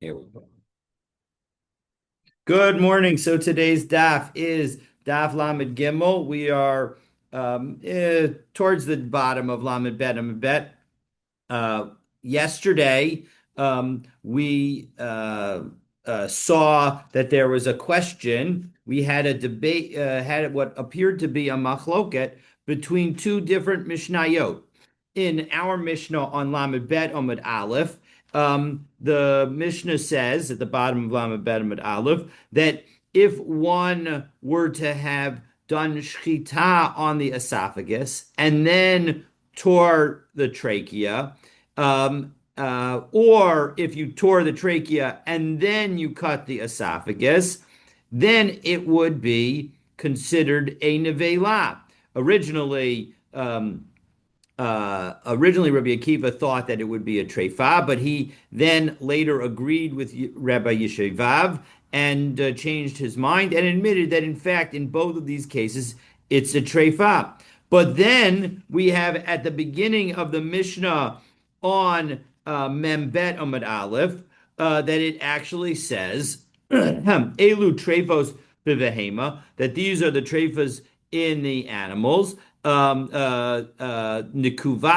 Here we go. Good morning. So today's daf is daf Lamed Gimel. We are towards the bottom of Lamed Bet Amud Bet. Uh, Yesterday, we saw that there was a question. We had a debate, had what appeared to be a machloket between two different Mishnayot. In our Mishnah on Lamed Bet Amud Aleph, the Mishnah says at the bottom of Lamed Bet Amud Aleph that if one were to have done shchita on the esophagus and then tore the trachea, or if you tore the trachea and then you cut the esophagus, then it would be considered a nevela. Originally, Rabbi Akiva thought that it would be a treifa, but he then later agreed with Rabbi Yeshivav and changed his mind and admitted that, in fact, in both of these cases, it's a treifa. But then we have at the beginning of the Mishnah on Membet Amud Aleph that it actually says, Elu treifos bivehema, that these are the treifas in the animals. Nikuvat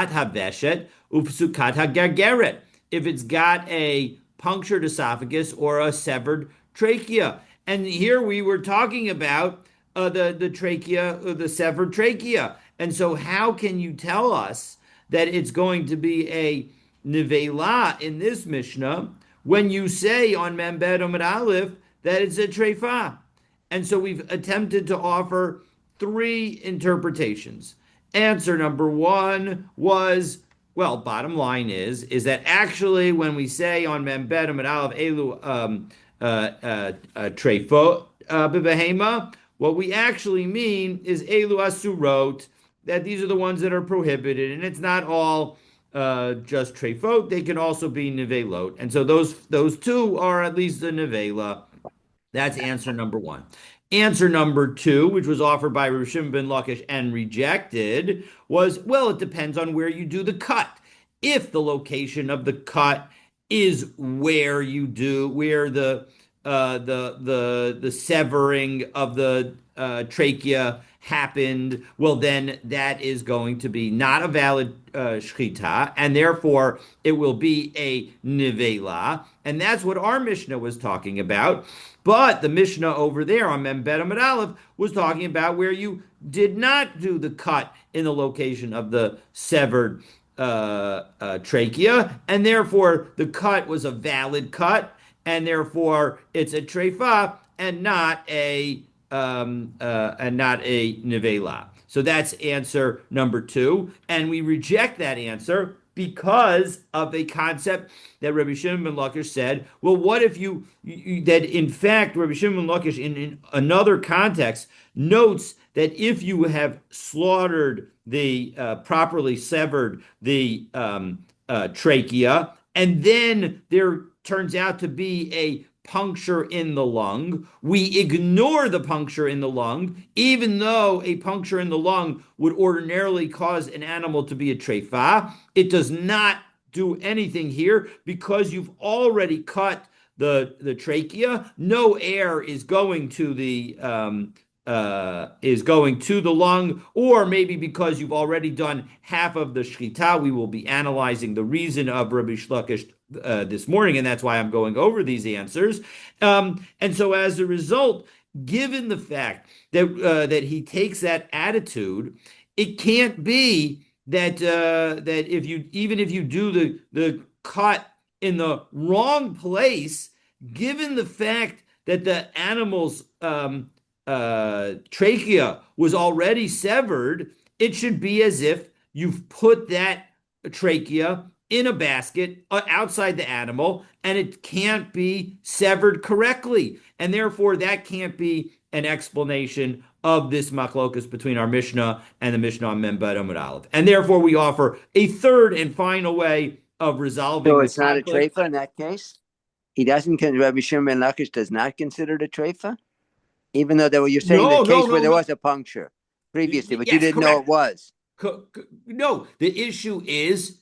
haveshet upsukat hagargeret. If it's got a punctured esophagus or a severed trachea, and here we were talking about the trachea, the severed trachea, and so how can you tell us that it's going to be a nevela in this Mishnah when you say on Membed Amud Aleph that it's a treifa? And so we've attempted to offer three interpretations. Answer number one was, well, bottom line is that actually when we say on Membed Amud Aleph Elu Trefo B'Behema, what we actually mean is Elu Asurot, that these are the ones that are prohibited, and it's not all just Trefot, they can also be Nevelot. And so those two are at least the Nevela. That's answer number one. Answer number two, which was offered by Rishim ben Lakish and rejected, was, well, it depends on where you do the cut. If the location of the cut is where you do, where the severing of the trachea happened, well, then that is going to be not a valid shchita, and therefore it will be a nivela, and that's what our Mishnah was talking about. But the Mishnah over there on Membed Amud Aleph was talking about where you did not do the cut in the location of the severed trachea, and therefore the cut was a valid cut, and therefore it's a treifa and not a nevela. So that's answer number two, and we reject that answer because of a concept that Rabbi Shimon ben Lakish said. Well, what if that in fact Rabbi Shimon ben Lakish in another context notes that if you have slaughtered the properly severed the trachea, and then there turns out to be a puncture in the lung, we ignore the puncture in the lung, even though a puncture in the lung would ordinarily cause an animal to be a treifa. It does not do anything here because you've already cut the trachea. No air is going to the lung, or maybe because you've already done half of the shchita. We will be analyzing the reason of Rabbi Shlakish this morning, and that's why I'm going over these answers. And so, as a result, given the fact that he takes that attitude, it can't be that if you even if you do the cut in the wrong place, given the fact that the animal's trachea was already severed, it should be as if you've put that trachea in a basket outside the animal, and it can't be severed correctly. And therefore, that can't be an explanation of this machlokus between our Mishnah and the Mishnah on Membed Amud Aleph. And therefore, we offer a third and final way of resolving So the it's not a conflict. treifa in that case? He doesn't, Rabbi Shimon ben Lakish does not consider it a treifa? Even though you're saying the No, no, case where no, there no. was a puncture previously, but you Yes, didn't know it correct. was. No, the issue is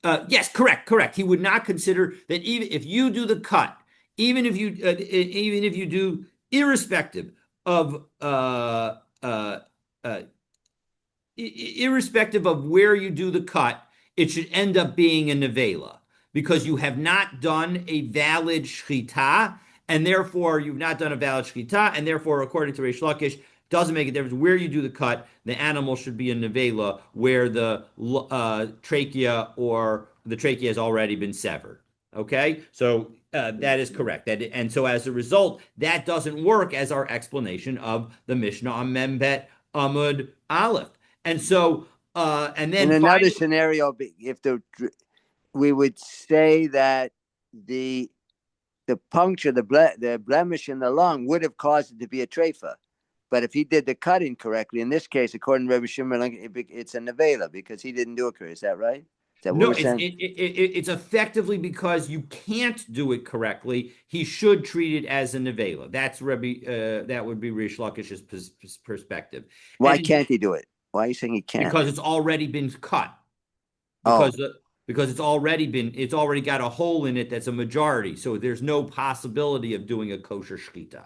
Yes, correct. He would not consider that even if you do the cut, even if you do irrespective of uh, uh, irrespective of where you do the cut, it should end up being a nevela because you have not done a valid shchita, and therefore you've not done a valid shchita, and therefore, according to Reish Lakish, doesn't make a difference where you do the cut. The animal should be a nevela where the trachea or the trachea has already been severed. Okay, so that is correct. And so as a result, that doesn't work as our explanation of the Mishnah on Membet Amud Aleph. And so, and In then another finally, scenario, if we would say that the the puncture, the blemish in the lung would have caused it to be a treifa. But if he did the cutting correctly, in this case, according to Rabbi Shimon, it's a nevela because he didn't do it correctly. Is that right? Is that what no, we're saying? it's effectively because you can't do it correctly. He should treat it as a nevela. That's Rabbi. That would be Rish Lakish's perspective, Why and can't he do it? Why are you saying he can't? because it's already been cut, Oh, because it's already got a hole in it that's a majority. So there's no possibility of doing a kosher shchita.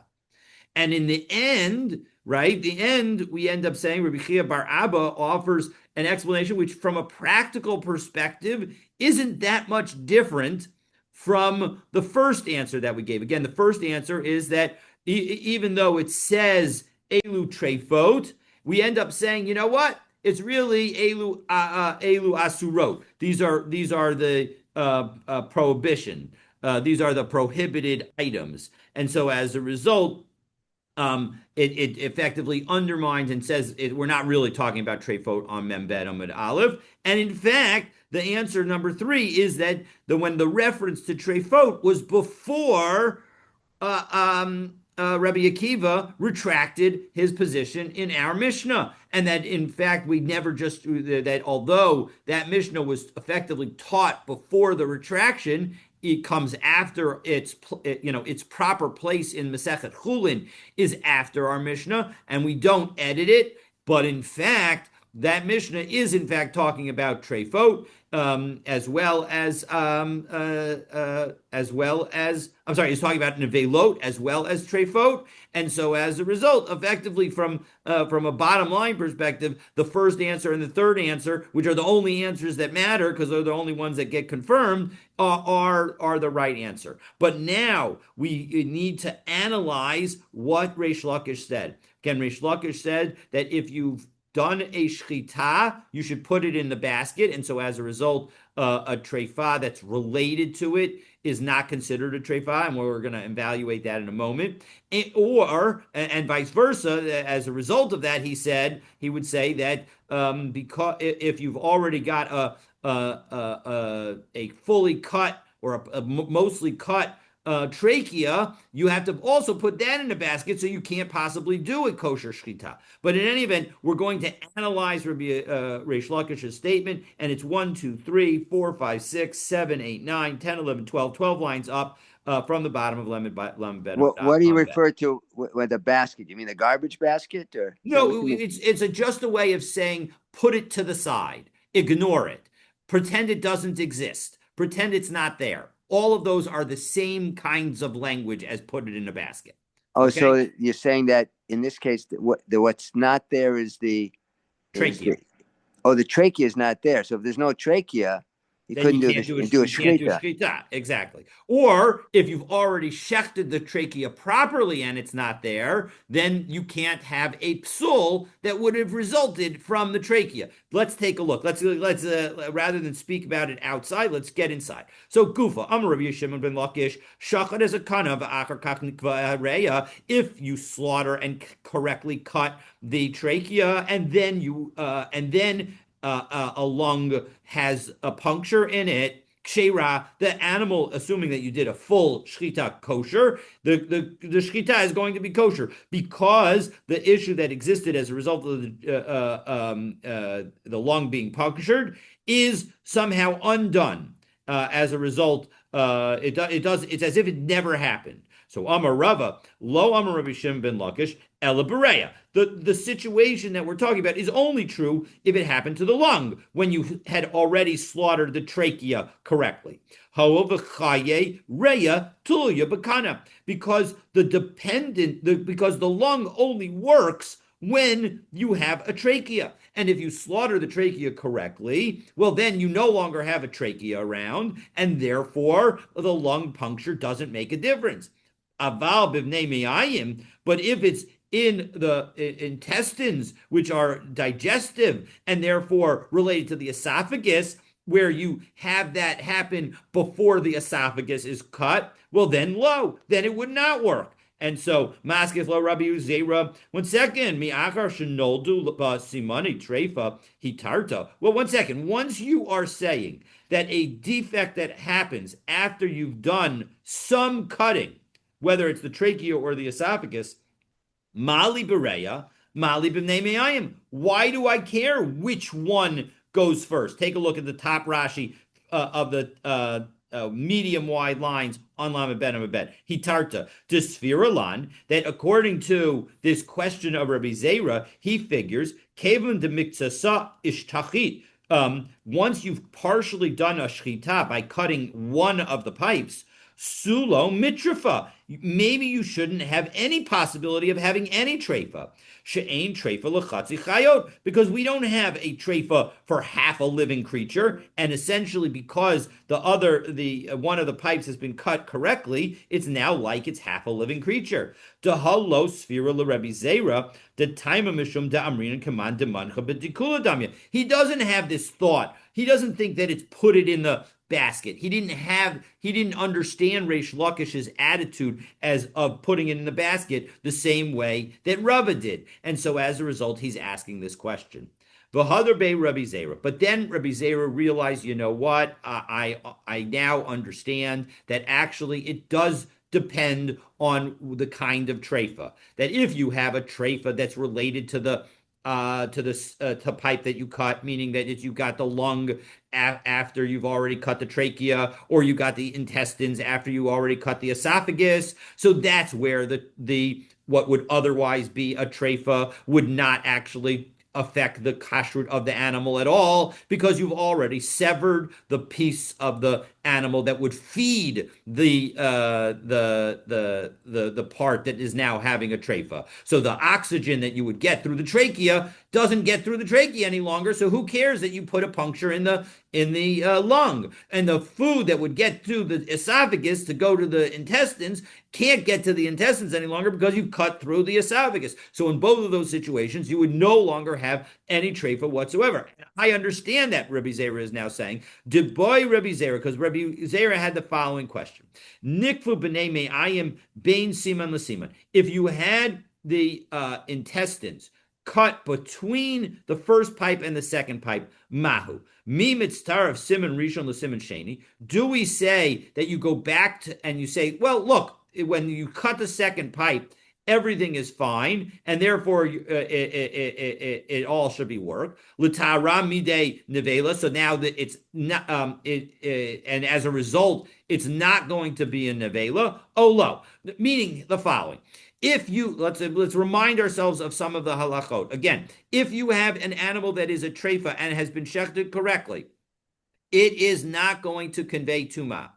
And in the end, right, the end, we end up saying Rabbi Chia Bar Abba offers an explanation which, from a practical perspective, isn't that much different from the first answer that we gave. Again, the first answer is that even though it says Elu Trefot, we end up saying, you know what? It's really Elu Asurot. These are the prohibition. These are the prohibited items. And so as a result, it effectively undermines and says we're not really talking about Trefot on Membed Amud Aleph. And in fact, the answer number three is that when the reference to Trefot was before Rabbi Akiva retracted his position in our Mishnah, and that in fact we never just that although that Mishnah was effectively taught before the retraction, it comes after its proper place in Masechet Chullin is after our Mishnah, and we don't edit it. But in fact, that Mishnah is in fact talking about Trefot, as well as I'm sorry, he's talking about Nevelot as well as Trefot, and so as a result, effectively from a bottom line perspective, the first answer and the third answer, which are the only answers that matter because they're the only ones that get confirmed, are the right answer. But now we need to analyze what Reish Lakish said. Again, Reish Lakish said that if you've done a shchita, you should put it in the basket. And so as a result, a treifa that's related to it is not considered a treifa. And we're going to evaluate that in a moment. And vice versa, as a result of that, he would say that because if you've already got a fully cut or a mostly cut trachea, you have to also put that in the basket, so you can't possibly do a kosher shchita. But in any event, we're going to analyze Reish Lakish's statement, and it's 1, 2, 3, 4, 5, 6, 7, 8, 9, 10, 11, 12, 12 lines up from the bottom of Lemon Bed. what do you refer to with the basket? You mean the garbage basket, or No, it's just a way of saying put it to the side, ignore it, pretend it doesn't exist, pretend it's not there. All of those are the same kinds of language as put it in a basket. Oh, Okay? so you're saying that in this case, what's not there is Trachea. the trachea is not there. So if there's no trachea, you Then couldn't do a you can't do a shchita. shchita. Exactly. Or if you've already shechted the trachea properly and it's not there, then you can't have a psul that would have resulted from the trachea. Let's take a look. Let's rather than speak about it outside, let's get inside. So Gufa, Amar Rabbi Shimon ben Lakish, shachad as a kana v'achar kach nikva hareya. If you slaughter and correctly cut the trachea, and then a lung has a puncture in it, kshera, the animal, assuming that you did a full shchita kosher, the shchita is going to be kosher because the issue that existed as a result of the lung being punctured is somehow undone as a result It's as if it never happened. So Amar Rava, lo Amar Rabbi Shimon ben Lakish, Ela Bereya. The situation that we're talking about is only true if it happened to the lung, when you had already slaughtered the trachea correctly. However, reya tulya bakana, because because the lung only works when you have a trachea. And if you slaughter the trachea correctly, well, then you no longer have a trachea around, and therefore the lung puncture doesn't make a difference. Aval bivnei me'ayim, but if it's in the intestines, which are digestive and therefore related to the esophagus, where you have that happen before the esophagus is cut, well, then it would not work. And so, Maskif lo Rabbi Uzera. 1 second, mi'achar shenoldu simani treifa hitarta. Well, 1 second. Once you are saying that a defect that happens after you've done some cutting, whether it's the trachea or the esophagus, Mali Bereya, Mali B'nei Me'ayim. Why do I care which one goes first? Take a look at the top Rashi of the medium wide lines on Lamed Ben Amabed. Hitarta to Sfiralan, that according to this question of Rabbi Zera, he figures Kevin de Miktsasa Ishtachit. Once you've partially done a shchita by cutting one of the pipes, Sulo mitrafa. Maybe you shouldn't have any possibility of having any treifa. She'ain treifa lechatzi chayot, because we don't have a treifa for half a living creature, and essentially because the one of the pipes has been cut correctly, it's now like it's half a living creature. Dehalo sfira leRebbi Zera, the time of mishum da amrin command demancha bedikula damya. He doesn't have this thought. He doesn't think that it's put it in the basket. He didn't understand Reish Lakish's attitude as of putting it in the basket the same way that Rava did. And so as a result, he's asking this question. V'hadar bei Rabbi Zera. But then Rabbi Zera realized, you know what? I now understand that actually it does depend on the kind of treifa. That if you have a treifa that's related to the pipe that you cut, meaning that you got the lung after you've already cut the trachea, or you got the intestines after you already cut the esophagus. So that's where the what would otherwise be a treifa would not actually affect the kashrut of the animal at all, because you've already severed the piece of the animal that would feed the part that is now having a treifa. So the oxygen that you would get through the trachea doesn't get through the trachea any longer. So who cares that you put a puncture in the lung? And the food that would get to the esophagus to go to the intestines can't get to the intestines any longer because you cut through the esophagus. So in both of those situations, you would no longer have any treifa whatsoever. I understand that, Rabbi Zera is now saying. Deboy Rabbi Zera, because Rabbi Zera had the following question. Nikfu b'nei me'ayim bein siman l'siman. If you had the intestines cut between the first pipe and the second pipe, mahu. Mi mitztar of siman rishon l'siman sheni. Do we say that you go back to, and you say, well, look, when you cut the second pipe, everything is fine, and therefore it all should be work. L'tara midei nevela. So now that it's not, and as a result, it's not going to be a nevela. Olo, meaning the following. If you let's remind ourselves of some of the halachot again. If you have an animal that is a treifa and has been shechted correctly, it is not going to convey tumah.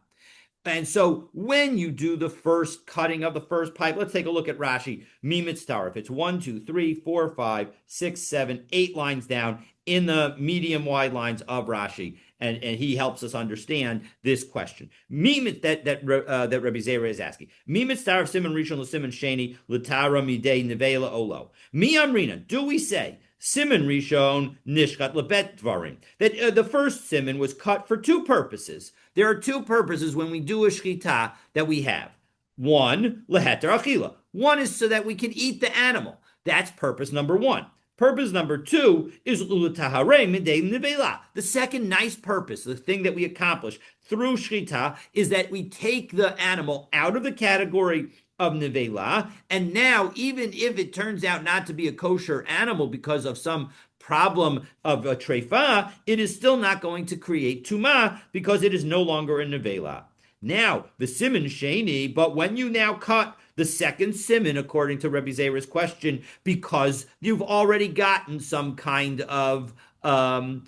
And so when you do the first cutting of the first pipe, let's take a look at Rashi. Mimitztar. If it's 1, 2, 3, 4, 5, 6, 7, 8 lines down in the medium wide lines of Rashi, and he helps us understand this question. Mimit that Rabbi Zera is asking. Mimitztar simon rishon l'simon sheni l'tara midei nevela olo. Mi amrina. Do we say siman rishon nishkat lebet dvarim, that the first siman was cut for two purposes? There are two purposes when we do a shchita that we have. One, leheter achila. One is so that we can eat the animal. That's purpose number one. Purpose number two is ulatahare midei nevela. The second nice purpose, the thing that we accomplish through shchita, is that we take the animal out of the category of nevela, and now even if it turns out not to be a kosher animal because of some problem of a treifa, it is still not going to create tumah because it is no longer a nevela. Now, the siman sheni, but when you now cut the second siman, according to Rebbe Zera's question, because you've already gotten some kind of hole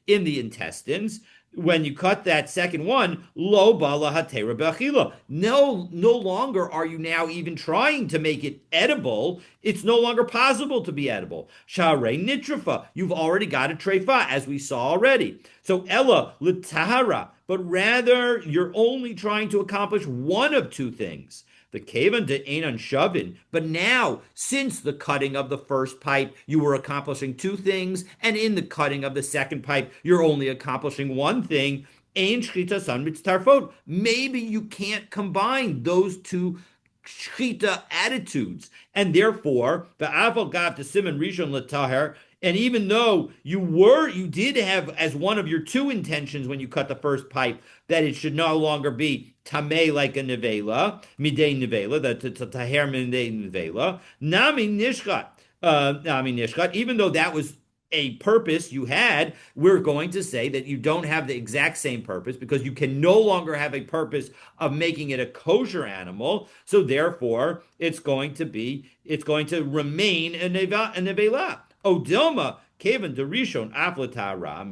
in the intestines, when you cut that second one, lo bala hatera be'achila. No longer are you now even trying to make it edible. It's no longer possible to be edible. Share nitrafa. You've already got a trefa, as we saw already. So ella litahara, but rather you're only trying to accomplish one of two things. The kavan de einan shavin. But now, since the cutting of the first pipe, you were accomplishing two things, and in the cutting of the second pipe, you're only accomplishing one thing. Ein shchita san mitztarfot. Maybe you can't combine those two shchita attitudes, and therefore the aval gav to simon rishon lataher. And even though you did have as one of your two intentions when you cut the first pipe that it should no longer be tameh like a nevela, midei nevela, the taher midei nevela, nami nishchat, even though that was a purpose you had, we're going to say that you don't have the exact same purpose because you can no longer have a purpose of making it a kosher animal. So therefore, it's going to remain a nevela. Odilma Kavan Derishon Aflatara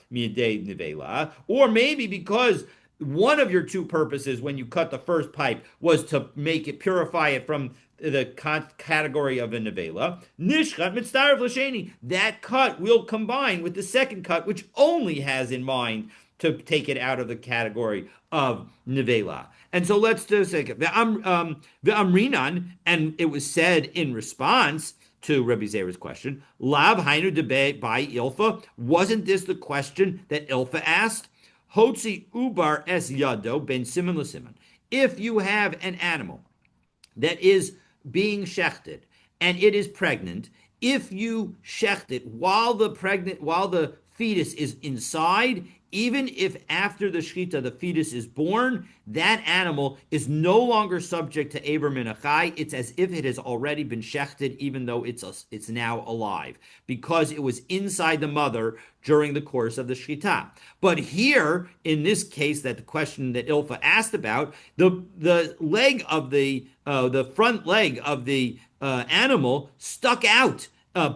Midei Nivela, or maybe because one of your two purposes when you cut the first pipe was to make it purify it from the category of a nevela. Nishchat mitzvah l'sheni. That cut will combine with the second cut, which only has in mind to take it out of the category of nevela. And so let's just say the amrinan, and it was said in response to Rabbi Zera's question, Lav Hainu debate by Ilfa. Wasn't this the question that Ilfa asked? Hotzi Ubar es Yado ben Simon l'Simon. If you have an animal that is being shechted and it is pregnant, if you shecht it while the fetus is inside, even if after the shechita the fetus is born, that animal is no longer subject to Eber Minachai. It's as if it has already been shechted, even though it's now alive, because it was inside the mother during the course of the shechita. But here, in this case, that the question that Ilfa asked about, the leg of the front leg of the animal stuck out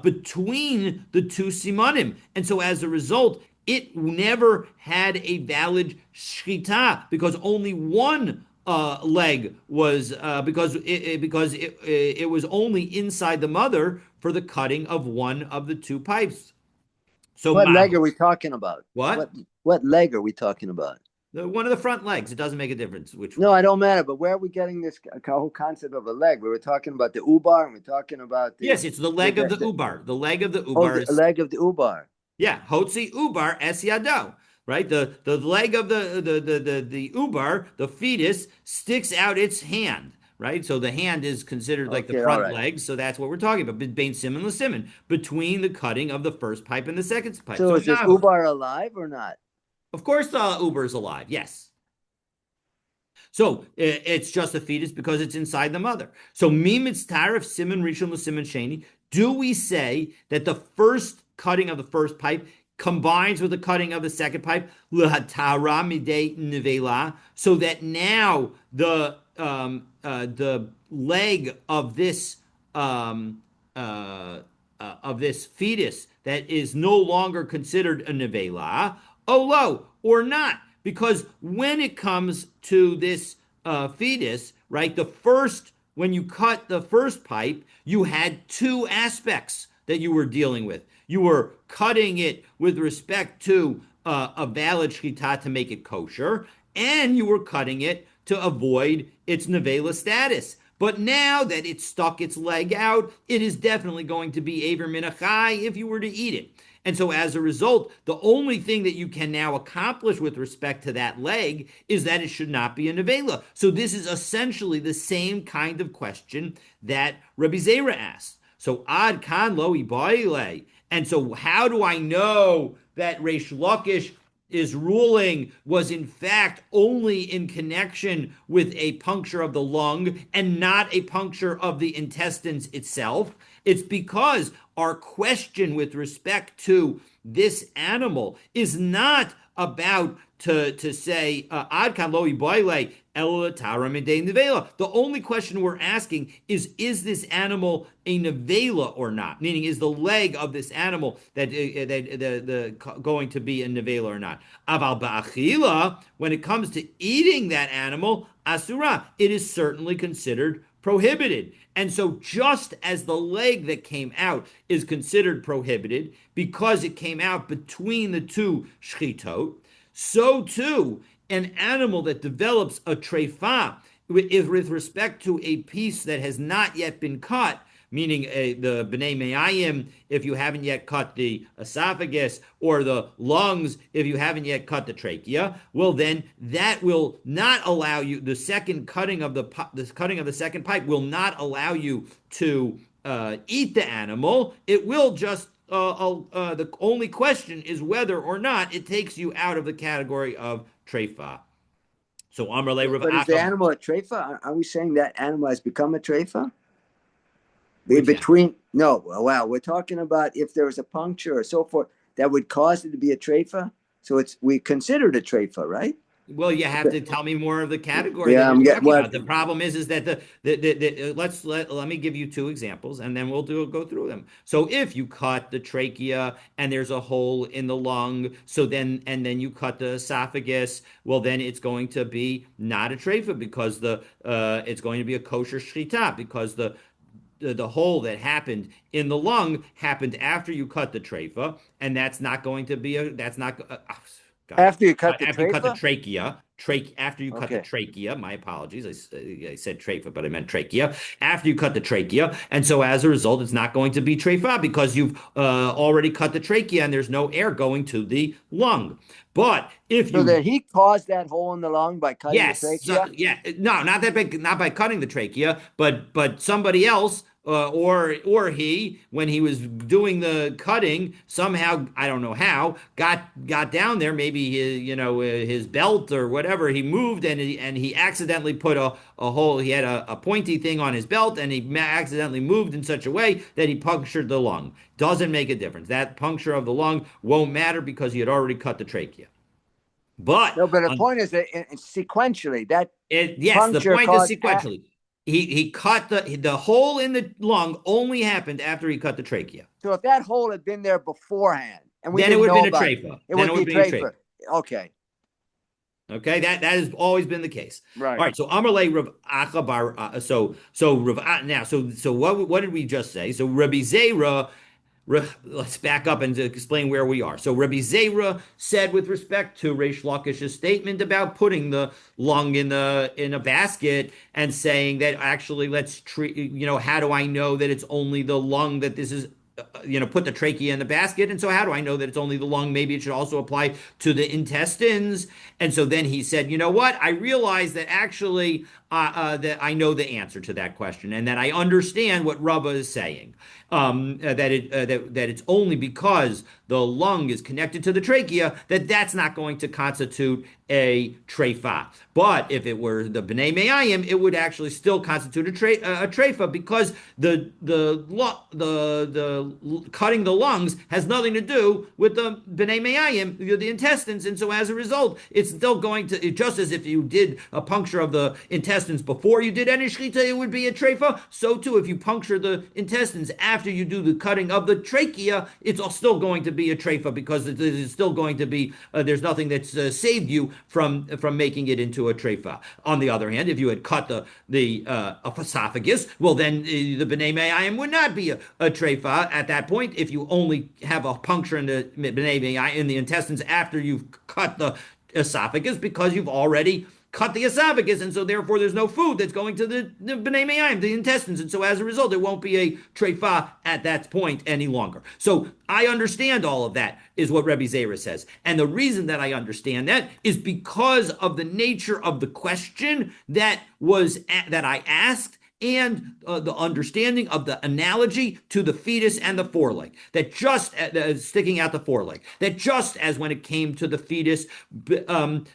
between the two simanim, and so as a result, it never had a valid shchita because only one leg was because it was only inside the mother for the cutting of one of the two pipes. So what leg are we talking about? What leg are we talking about? One of the front legs. It doesn't make a difference which No, one. I don't matter. But where are we getting this whole concept of a leg? We were talking about the ubar, and we're talking about yes, it's the leg of the ubar. The leg of the ubar. The leg of the ubar. Yeah, hotzi ubar es yado, right? The leg of the ubar, the fetus, sticks out its hand, right? So the hand is considered like the front leg, so that's what we're talking about. Bein simon l'simon, between the cutting of the first pipe and the second pipe. So is this ubar alive or not? Of course, the ubar is alive. Yes. So it's just a fetus because it's inside the mother. So mimitz tarif simon rishon l'simon sheni. Do we say that the first cutting of the first pipe combines with the cutting of the second pipe, l'hatara midei nevela, so that now the leg of this fetus that is no longer considered a nevela, olo, or not? Because when it comes to this fetus, right, when you cut the first pipe, you had two aspects that you were dealing with. You were cutting it with respect to a valid shchita to make it kosher, and you were cutting it to avoid its nevela status. But now that it stuck its leg out, it is definitely going to be Aver Minachai if you were to eat it. And so as a result, the only thing that you can now accomplish with respect to that leg is that it should not be a nevela. So this is essentially the same kind of question that Rabbi Zera asked. So ad kan lo ibaile. And so how do I know that Reish Lakish is ruling was in fact only in connection with a puncture of the lung and not a puncture of the intestines itself? It's because our question with respect to this animal is not about to say ad kan lo iboile ela tara midei nevela. The only question we're asking is this animal a nevela or not? Meaning, is the leg of this animal that going to be a nevela or not? Aval ba'achila, when it comes to eating that animal, asura, it is certainly considered prohibited. And so, just as the leg that came out is considered prohibited because it came out between the two shchitot, so too an animal that develops a treifa with respect to a piece that has not yet been cut, meaning the bnei me'ayim, if you haven't yet cut the esophagus, or the lungs, if you haven't yet cut the trachea, well, then that will not allow you, the second cutting of the cutting of the second pipe will not allow you to eat the animal. It will just the only question is whether or not it takes you out of the category of treifa. So Amrle Rav But is the Acham, animal a treifa? Are we saying that animal has become a treifa? which Between no, wow, we're talking about if there was a puncture or so forth that would cause it to be a treifa. So we considered a treifa, right? well, you have to tell me more of the category that Yeah, you're I'm getting talking what. about. The problem is that let me give you two examples, and then we'll go through them. So if you cut the trachea and there's a hole in the lung, so then you cut the esophagus, well, then it's going to be not a treifa because it's going to be a kosher shchita because the hole that happened in the lung happened after you cut the treifa, and that's not going to be a that's not. God, After you cut the after you cut the treifa? trachea, after you cut the Okay. trachea, my apologies, I said treifa, but I meant trachea. After you cut the trachea, and so as a result, it's not going to be treifa because you've already cut the trachea and there's no air going to the lung. But if So you that he caused that hole in the lung by cutting the Yes. trachea? Yeah. No, not by cutting the trachea, but somebody else or he, when he was doing the cutting, somehow, I don't know how, got down there, maybe his belt or whatever, he moved and he accidentally put a hole. He had a pointy thing on his belt, and he accidentally moved in such a way that he punctured the lung. Doesn't make a difference. That puncture of the lung won't matter because he had already cut the trachea. But No, but the point is that sequentially, that yes, the puncture point is caused. sequentially. He cut the hole in the lung only happened after he cut the trachea. So if that hole had been there beforehand and we Then it didn't would have know been a about it, treifa. it Then would it be would be a treifa. treifa. Okay. Okay, that has always been the case. Right. All right. So Amarle Rav Achabar. So Rav now. So what did we just say? So Rabbi Zera. Let's back up and explain where we are. So Rabbi Zera said with respect to Reish Lakish's statement about putting the lung in a basket and saying that actually let's treat, how do I know that it's only the lung that this is, put the trachea in the basket. And so how do I know that it's only the lung? Maybe it should also apply to the intestines. And so then he said, you know what? I realize that actually that I know the answer to that question and that I understand what Rava is saying. That it's only because the lung is connected to the trachea that's not going to constitute a treifa. But if it were the bnei me'ayim, it would actually still constitute a treifa because the cutting the lungs has nothing to do with the bnei me'ayim, the intestines, and so as a result, it's still going to, just as if you did a puncture of the intestines before you did any shechita, it would be a treifa. So too, if you puncture the intestines after you do the cutting of the trachea, it's still going to be a treifa because it's still going to be there's nothing that's saved you from making it into a treifa. On the other hand, if you had cut the esophagus, well then the bnei me'ayim would not be a treifa at that point. If you only have a puncture in the bnei me'ayim in the intestines after you've cut the esophagus because you've already cut the esophagus, and so therefore there's no food that's going to the bnei me'ayim, the intestines, and so as a result, it won't be a treifa at that point any longer. So I understand all of that, is what Rebbe Zera says, and the reason that I understand that is because of the nature of the question that I asked and the understanding of the analogy to the fetus and the foreleg, that just sticking out the foreleg, that just as when it came to the fetus, the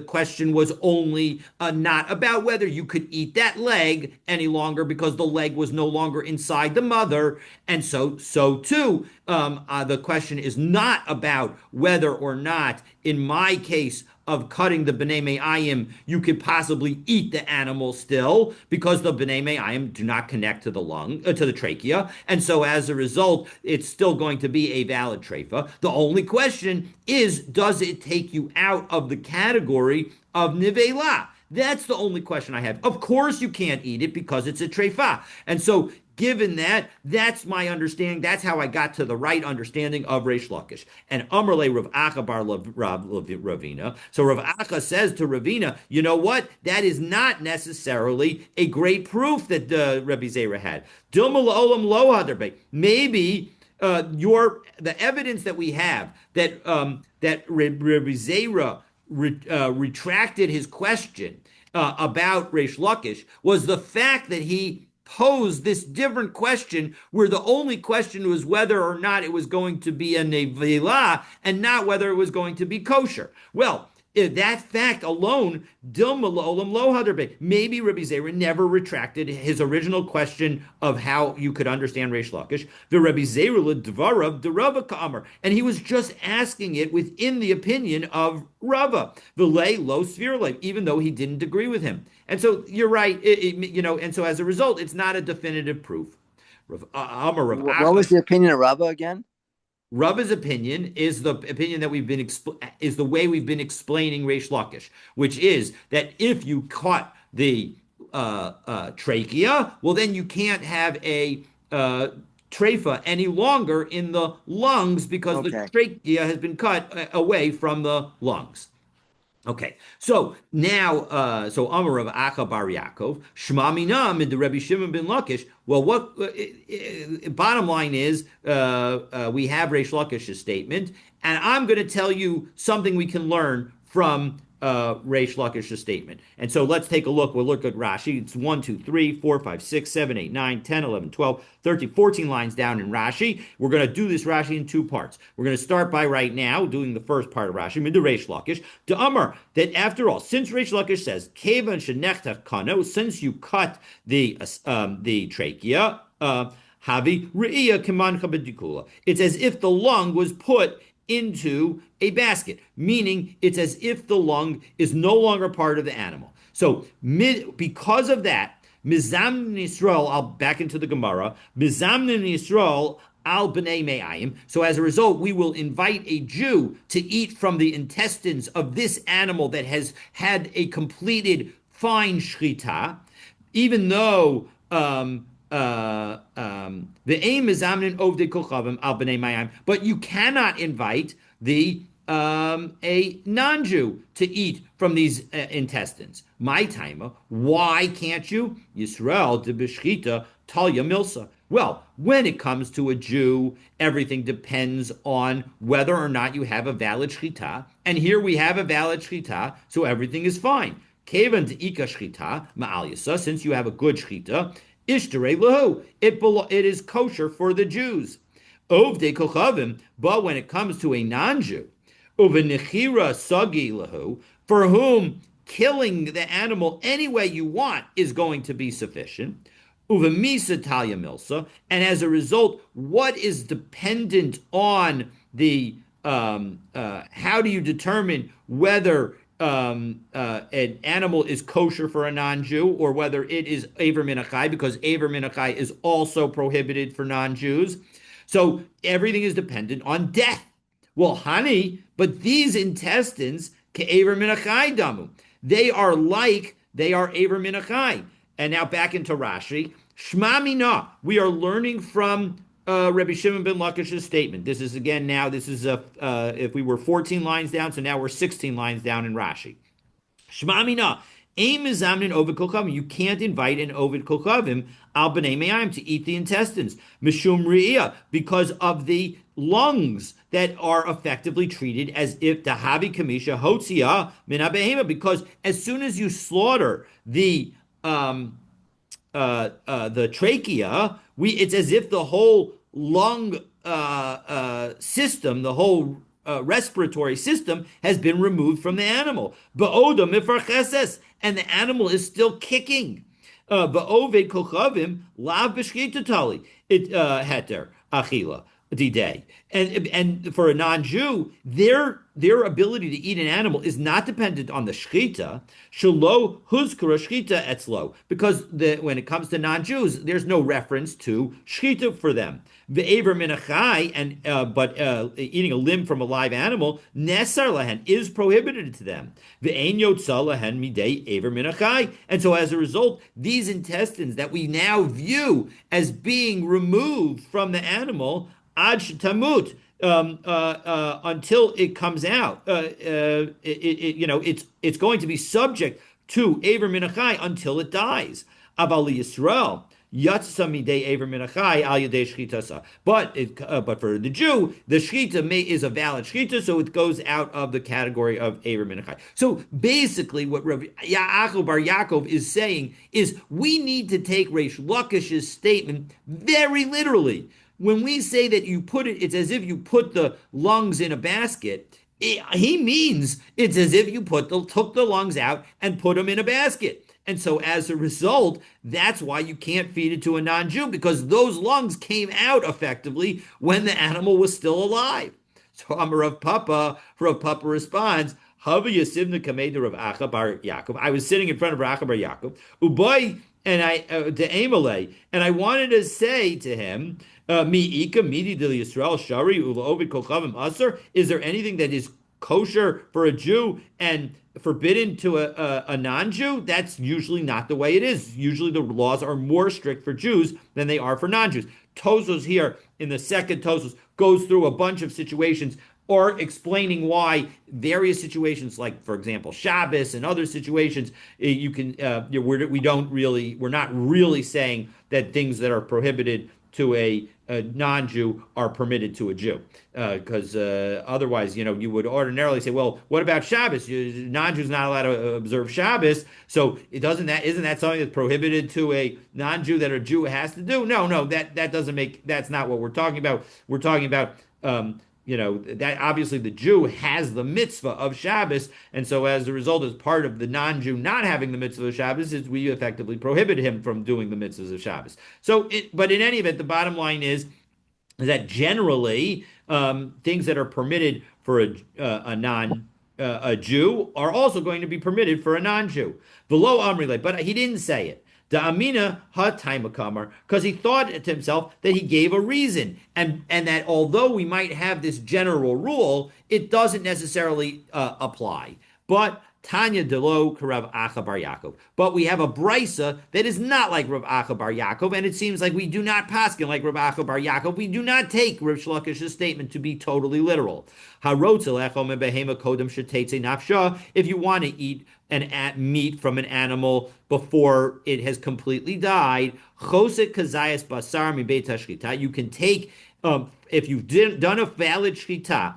question was only not about whether you could eat that leg any longer because the leg was no longer inside the mother, and so too, the question is not about whether or not, in my case of cutting the B'nai Me'ayim, you could possibly eat the animal still because the B'nai Me'ayim do not connect to the lung, to the trachea. And so as a result, it's still going to be a valid treifa. The only question is, does it take you out of the category of Nivela? That's the only question I have. Of course you can't eat it because it's a treifa. And so given that, that's my understanding. That's how I got to the right understanding of Reish Lakish. And Amrle Rav Acha bar Ravina. So Rav Acha says to Ravina, you know what? That is not necessarily a great proof that Rabbi Zera had. Dilma la'olam lo hadarbe. Maybe the evidence that we have that Rabbi Zera retracted his question about Reish Lakish was the fact that he posed this different question where the only question was whether or not it was going to be a nevela and not whether it was going to be kosher. Well, that fact alone, Dilma la'olam lo hadarbe. Maybe Rabbi Zera never retracted his original question of how you could understand Reish Lakish. The Rabbi Zera l'dvarav d'Rava ka'amar, and he was just asking it within the opinion of Rava. V'lei lo svirle, even though he didn't agree with him. And so you're right, and so as a result, it's not a definitive proof. What was the opinion of Rava again? Rava's opinion is the opinion that is the way we've been explaining Reish Lakish, which is that if you cut the trachea, well, then you can't have a treifa any longer in the lungs because the trachea has been cut away from the lungs. Okay, so now, so Amar of Acha bar Yaakov, Shema Minam in the Rabbi Shimon ben Lakish. Well, what bottom line is, we have Reish Lakish's statement, and I'm going to tell you something we can learn from Reish Lakish's statement. And so let's take a look. We'll look at Rashi. It's 1, 2, 3, 4, 5, 6, 7, 8, 9, 10, 11, 12, 13, 14 lines down in Rashi. We're going to do this Rashi in two parts. We're going to start by right now doing the first part of Rashi, Mid Reish Lakish, to Amar, that after all, since Reish Lakish says, Kevan shenechta kano, since you cut the trachea, Havi Re'iyah Kemancha B'dikula. It's as if the lung was put into a basket, meaning it's as if the lung is no longer part of the animal. So because of that, Mizamnin Yisrael, I'll back into the Gemara, Mizamnin Yisrael al b'nei me'ayim. So as a result, we will invite a Jew to eat from the intestines of this animal that has had a completed fine shchita, even though the aim is amnin ovdei kochavim al b'nei mayim, but you cannot invite a non-Jew to eat from these intestines. My timer, why can't you? Yisrael de b'shchita talya milsa. Well, when it comes to a Jew, everything depends on whether or not you have a valid shchita, and here we have a valid shchita, so everything is fine. Kevan de'ika shchita ma'al yisa, since you have a good shchita, ishterei lahu, it is kosher for the Jews. Ovdei kochavim, but when it comes to a non-Jew, uvenechira sagi lahu, for whom killing the animal any way you want is going to be sufficient. Uvemisa talya milsa, and as a result, what is dependent on the how do you determine whether an animal is kosher for a non-Jew or whether it is aver min achai, because aver min achai is also prohibited for non-Jews. So everything is dependent on death. Well, honey, but these intestines, ke'aver min achai damu, they are aver min achai. And now back into Rashi. Shma mina, we are learning from Rabbi Shimon ben Lakish's statement. This is if we were 14 lines down, so now we're 16 lines down in Rashi. Shma mina, aim is amnin ovid kolchavim. You can't invite an ovid kolchavim al b'nei me'ayim to eat the intestines. Mishum re'iyah, because of the lungs that are effectively treated as if the havi kamisha hotzia min habehema, because as soon as you slaughter the um, the trachea, it's as if the whole lung system, the whole respiratory system has been removed from the animal. Ba'oda mifarcheses, and the animal is still kicking. Ba'oved kochavim lav b'shchitatali. It heter achila day. And for a non-Jew, their ability to eat an animal is not dependent on the shchita. Shelo huzkara shchita etzlo, because when it comes to non-Jews, there's no reference to shchita for them. Ve'aver minachai, and but eating a limb from a live animal, nesar lahen, is prohibited to them. Ve'ein yotza lahen midei aver minachai, and so as a result, these intestines that we now view as being removed from the animal ad tamut, until it comes out. It's going to be subject to aver minachai until it dies. Abali Yisrael. But for the Jew, the shchita is a valid shchita, so it goes out of the category of Aver Minachai. So basically, what Rabbi Yaakov Bar Yaakov is saying is we need to take Reish Lakish's statement very literally. When we say that it's as if you put the lungs in a basket. He means it's as if you took the lungs out and put them in a basket. And so as a result, that's why you can't feed it to a non-Jew, because those lungs came out effectively when the animal was still alive. So Rav Papa responds, Hava Yasivna Kameda Rav Acha Bar Yaakov. I was sitting in front of Rav Acha Bar Yaakov, Uboy, and I to Amalei, and I wanted to say to him, Mi'ika Midi Del Yisrael Shari Ula Ovid Kolchavim Asr. Is there anything that is kosher for a Jew and forbidden to a non-Jew? That's usually not the way it is. Usually the laws are more strict for Jews than they are for non-Jews. Tosos here in the second Tosos goes through a bunch of situations or explaining why various situations, like for example Shabbos and other situations, we're not really saying that things that are prohibited to a non-Jew are permitted to a Jew, because otherwise, you would ordinarily say, well, what about Shabbos? Non-Jew's not allowed to observe Shabbos, so isn't that something that's prohibited to a non-Jew that a Jew has to do? No, that doesn't that's not what we're talking about. We're talking about that obviously the Jew has the mitzvah of Shabbos, and so as a result, as part of the non-Jew not having the mitzvah of Shabbos, is we effectively prohibit him from doing the mitzvahs of Shabbos. But in any event, the bottom line is that generally things that are permitted for a Jew are also going to be permitted for a non-Jew. Below Amrile, but he didn't say it. Da Amina ha Taimakamar, because he thought to himself that he gave a reason, and that although we might have this general rule, it doesn't necessarily apply. But Tanya Delo Rav Acha Bar Yaakov. But we have a brisa that is not like Rav Acha Bar Yaakov, and it seems like we do not paskin like Rav Acha Bar Yaakov. We do not take Rav Shlakish's statement to be totally literal. If you want to eat meat from an animal before it has completely died, you can take, if you've done a valid shchita,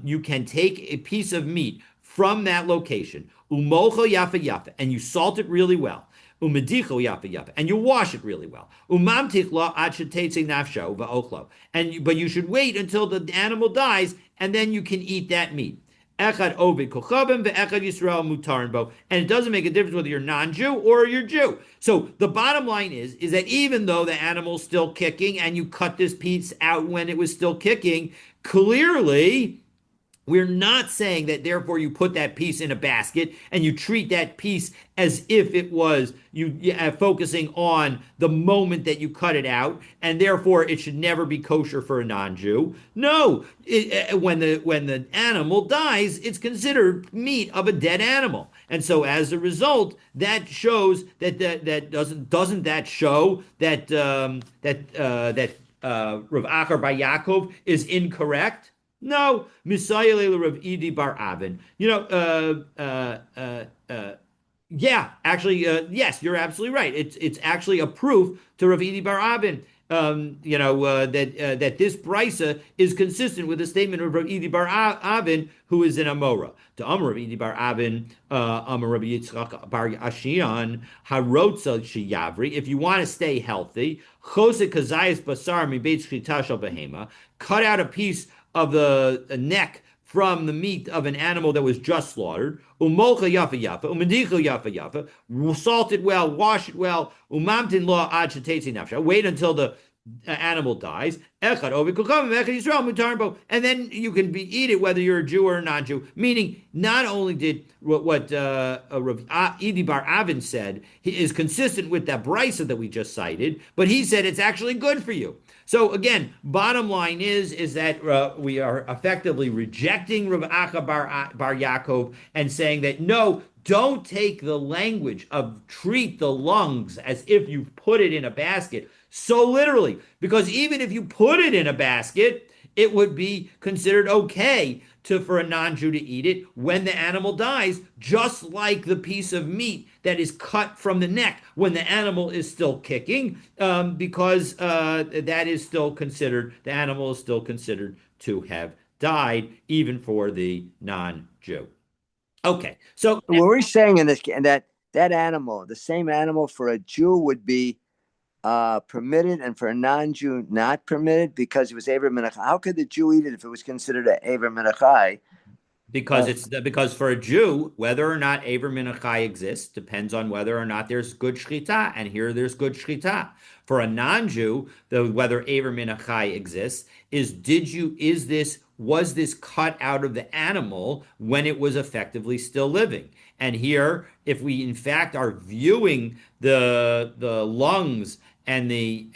you can take a piece of meat from that location, umocho yafa yafa, and you salt it really well, umedicho yafa yafa, and you wash it really well, umamtichla ad shetetze nafsho va'ochlo, but you should wait until the animal dies, and then you can eat that meat. Echad ovid kochavim ve'echad Yisrael mutarin bo, and it doesn't make a difference whether you're non-Jew or you're Jew. So the bottom line is that even though the animal's still kicking, and you cut this piece out when it was still kicking, clearly we're not saying that therefore you put that piece in a basket and you treat that piece as if it was focusing on the moment that you cut it out, and therefore it should never be kosher for a non-Jew. No, when the animal dies, it's considered meat of a dead animal, and so as a result, that shows that doesn't that show that Rav Acher Bar Yaakov is incorrect? No, Misayel Rav Idi Bar Avin. Yeah, actually, yes, you're absolutely right. It's actually a proof to Rav Idi Bar Avin. that this brisa is consistent with the statement of Rabbi Idi bar Avin, who is in Amora. To Amar Rabbi Idi bar Avin, Amar Rabbi Yitzchak bar Ashian, Harotza Sheyavri. If you want to stay healthy, Chose Kazayas Basar Mi Beit Shchita Shel Behema, cut out a piece of the neck from the meat of an animal that was just slaughtered. Umolcha yafa yafa, umedicha yafa yafa. Salt it well, wash it well. Umamtin lo ad shetetzi nafsha. Wait until the animal dies. Echad ovi kukam echad Yisrael mutarbo. And then you can eat it whether you're a Jew or a non-Jew. Meaning, not only did what Idi bar Avin said is consistent with that brisa that we just cited, but he said it's actually good for you. So again, bottom line is that we are effectively rejecting Rav Acha bar Yaakov and saying that no, don't take the language of treat the lungs as if you put it in a basket so literally, because even if you put it in a basket, it would be considered okay for a non-Jew to eat it when the animal dies, just like the piece of meat that is cut from the neck when the animal is still kicking, because that is still considered, the animal is still considered to have died, even for the non-Jew. Okay, so what we're saying in this, and that animal, the same animal for a Jew would be permitted, and for a non-Jew not permitted because it was Aver Menachai. How could the Jew eat it if it was considered an Aver Menachai? Because for a Jew, whether or not Aver Minachai exists depends on whether or not there's good shchita, and here there's good shchita. For a non-Jew, whether Aver Minachai exists was this cut out of the animal when it was effectively still living? And here, if we in fact are viewing the lungs and the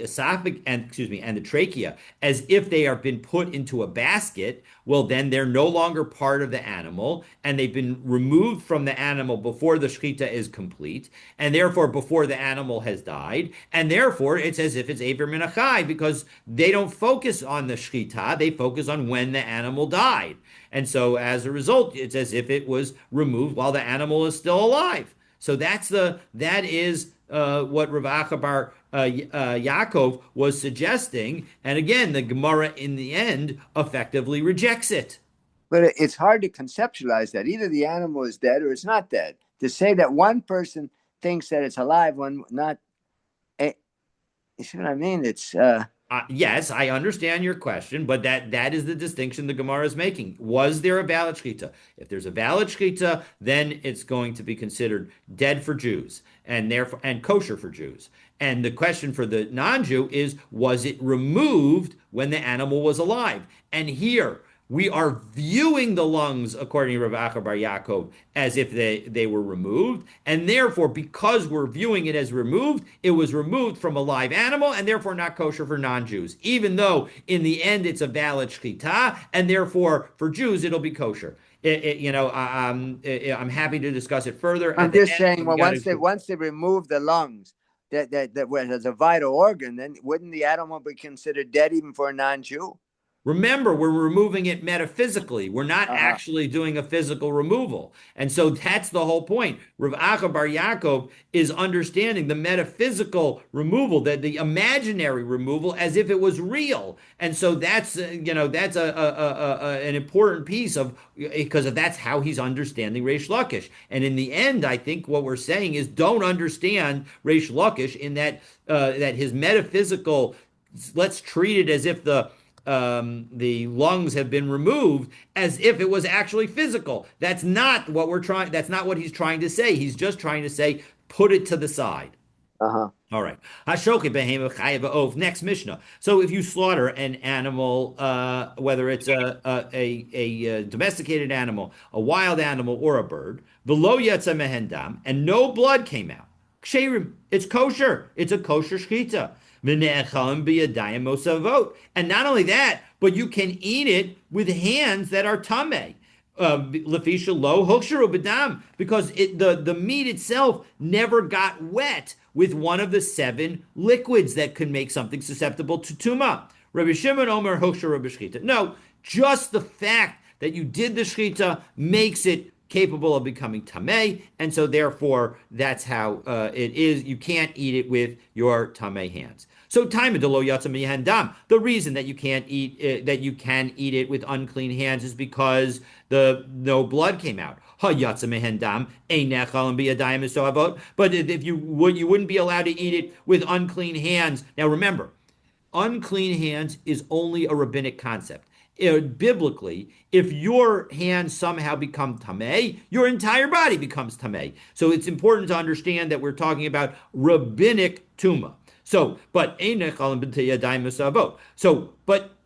esophagus and the trachea as if they have been put into a basket, well, then they're no longer part of the animal, and they've been removed from the animal before the shechita is complete, and therefore before the animal has died, and therefore it's as if it's Aver Minachai, because they don't focus on the shechita, they focus on when the animal died. And so as a result, it's as if it was removed while the animal is still alive. So that is what Rav Acha bar Yaakov was suggesting, and again, the Gemara in the end effectively rejects it. But it's hard to conceptualize that either the animal is dead or it's not dead. To say that one person thinks that it's alive, one not. You see what I mean? It's. Yes, I understand your question, but that is the distinction the Gemara is making. Was there a valid shechita? If there's a valid shechita, then it's going to be considered dead for Jews and therefore and kosher for Jews. And the question for the non-Jew is, was it removed when the animal was alive? And here we are viewing the lungs, according to Rav Acha bar Yaakov, as if they were removed. And therefore, because we're viewing it as removed, it was removed from a live animal and therefore not kosher for non-Jews, even though in the end it's a valid shechita, and therefore for Jews it'll be kosher. I'm happy to discuss it further. I'm just saying, well, once they remove the lungs, that as a vital organ, then wouldn't the animal be considered dead even for a non-Jew? Remember, we're removing it metaphysically. We're not actually doing a physical removal. And so that's the whole point. Rav Acha bar Yaakov is understanding the metaphysical removal, that the imaginary removal, as if it was real. And so that's an important piece of, because that's how he's understanding Reish Lakish. And in the end, I think what we're saying is don't understand Reish Lakish in that his metaphysical, let's treat it as if the lungs have been removed, as if it was actually physical. That's not what he's trying to say. He's just trying to say, put it to the side. All right. Next Mishnah. So if you slaughter an animal, whether it's a domesticated animal, a wild animal, or a bird, v'lo yatsa mehen dam, and no blood came out, ksherim, it's kosher. It's a kosher shechita. And not only that, but you can eat it with hands that are tameh. Because the meat itself never got wet with one of the 7 liquids that can make something susceptible to tuma. Rabbi Shimon Omer Hoksher Rabbi Shchita. No, just the fact that you did the shchita makes it capable of becoming tamei, and so therefore that's how it is. You can't eat it with your tamei hands. So time dam. The reason that you can't eat that you can eat it with unclean hands is because the no blood came out. But if you wouldn't be allowed to eat it with unclean hands. Now remember, unclean hands is only a rabbinic concept. Biblically, if your hands somehow become tamei, your entire body becomes tamei. So it's important to understand that we're talking about rabbinic tuma. So, but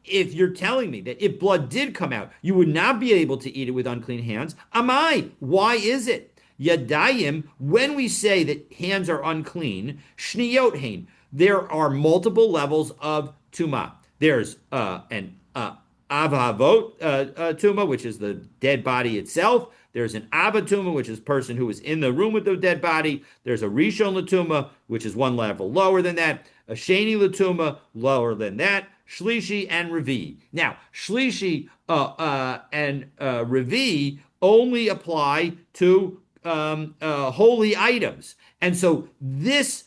if you're telling me that if blood did come out, you would not be able to eat it with unclean hands, amai, why is it? Yadayim, when we say that hands are unclean, shniyot hein, there are multiple levels of tuma. There's an avavot tuma, which is the dead body itself. There's an avatuma, which is person who is in the room with the dead body. There's a rishon latuma, which is one level lower than that. A sheni latuma, lower than that. Shlishi and revi. Now, shlishi and revi only apply to holy items, and so this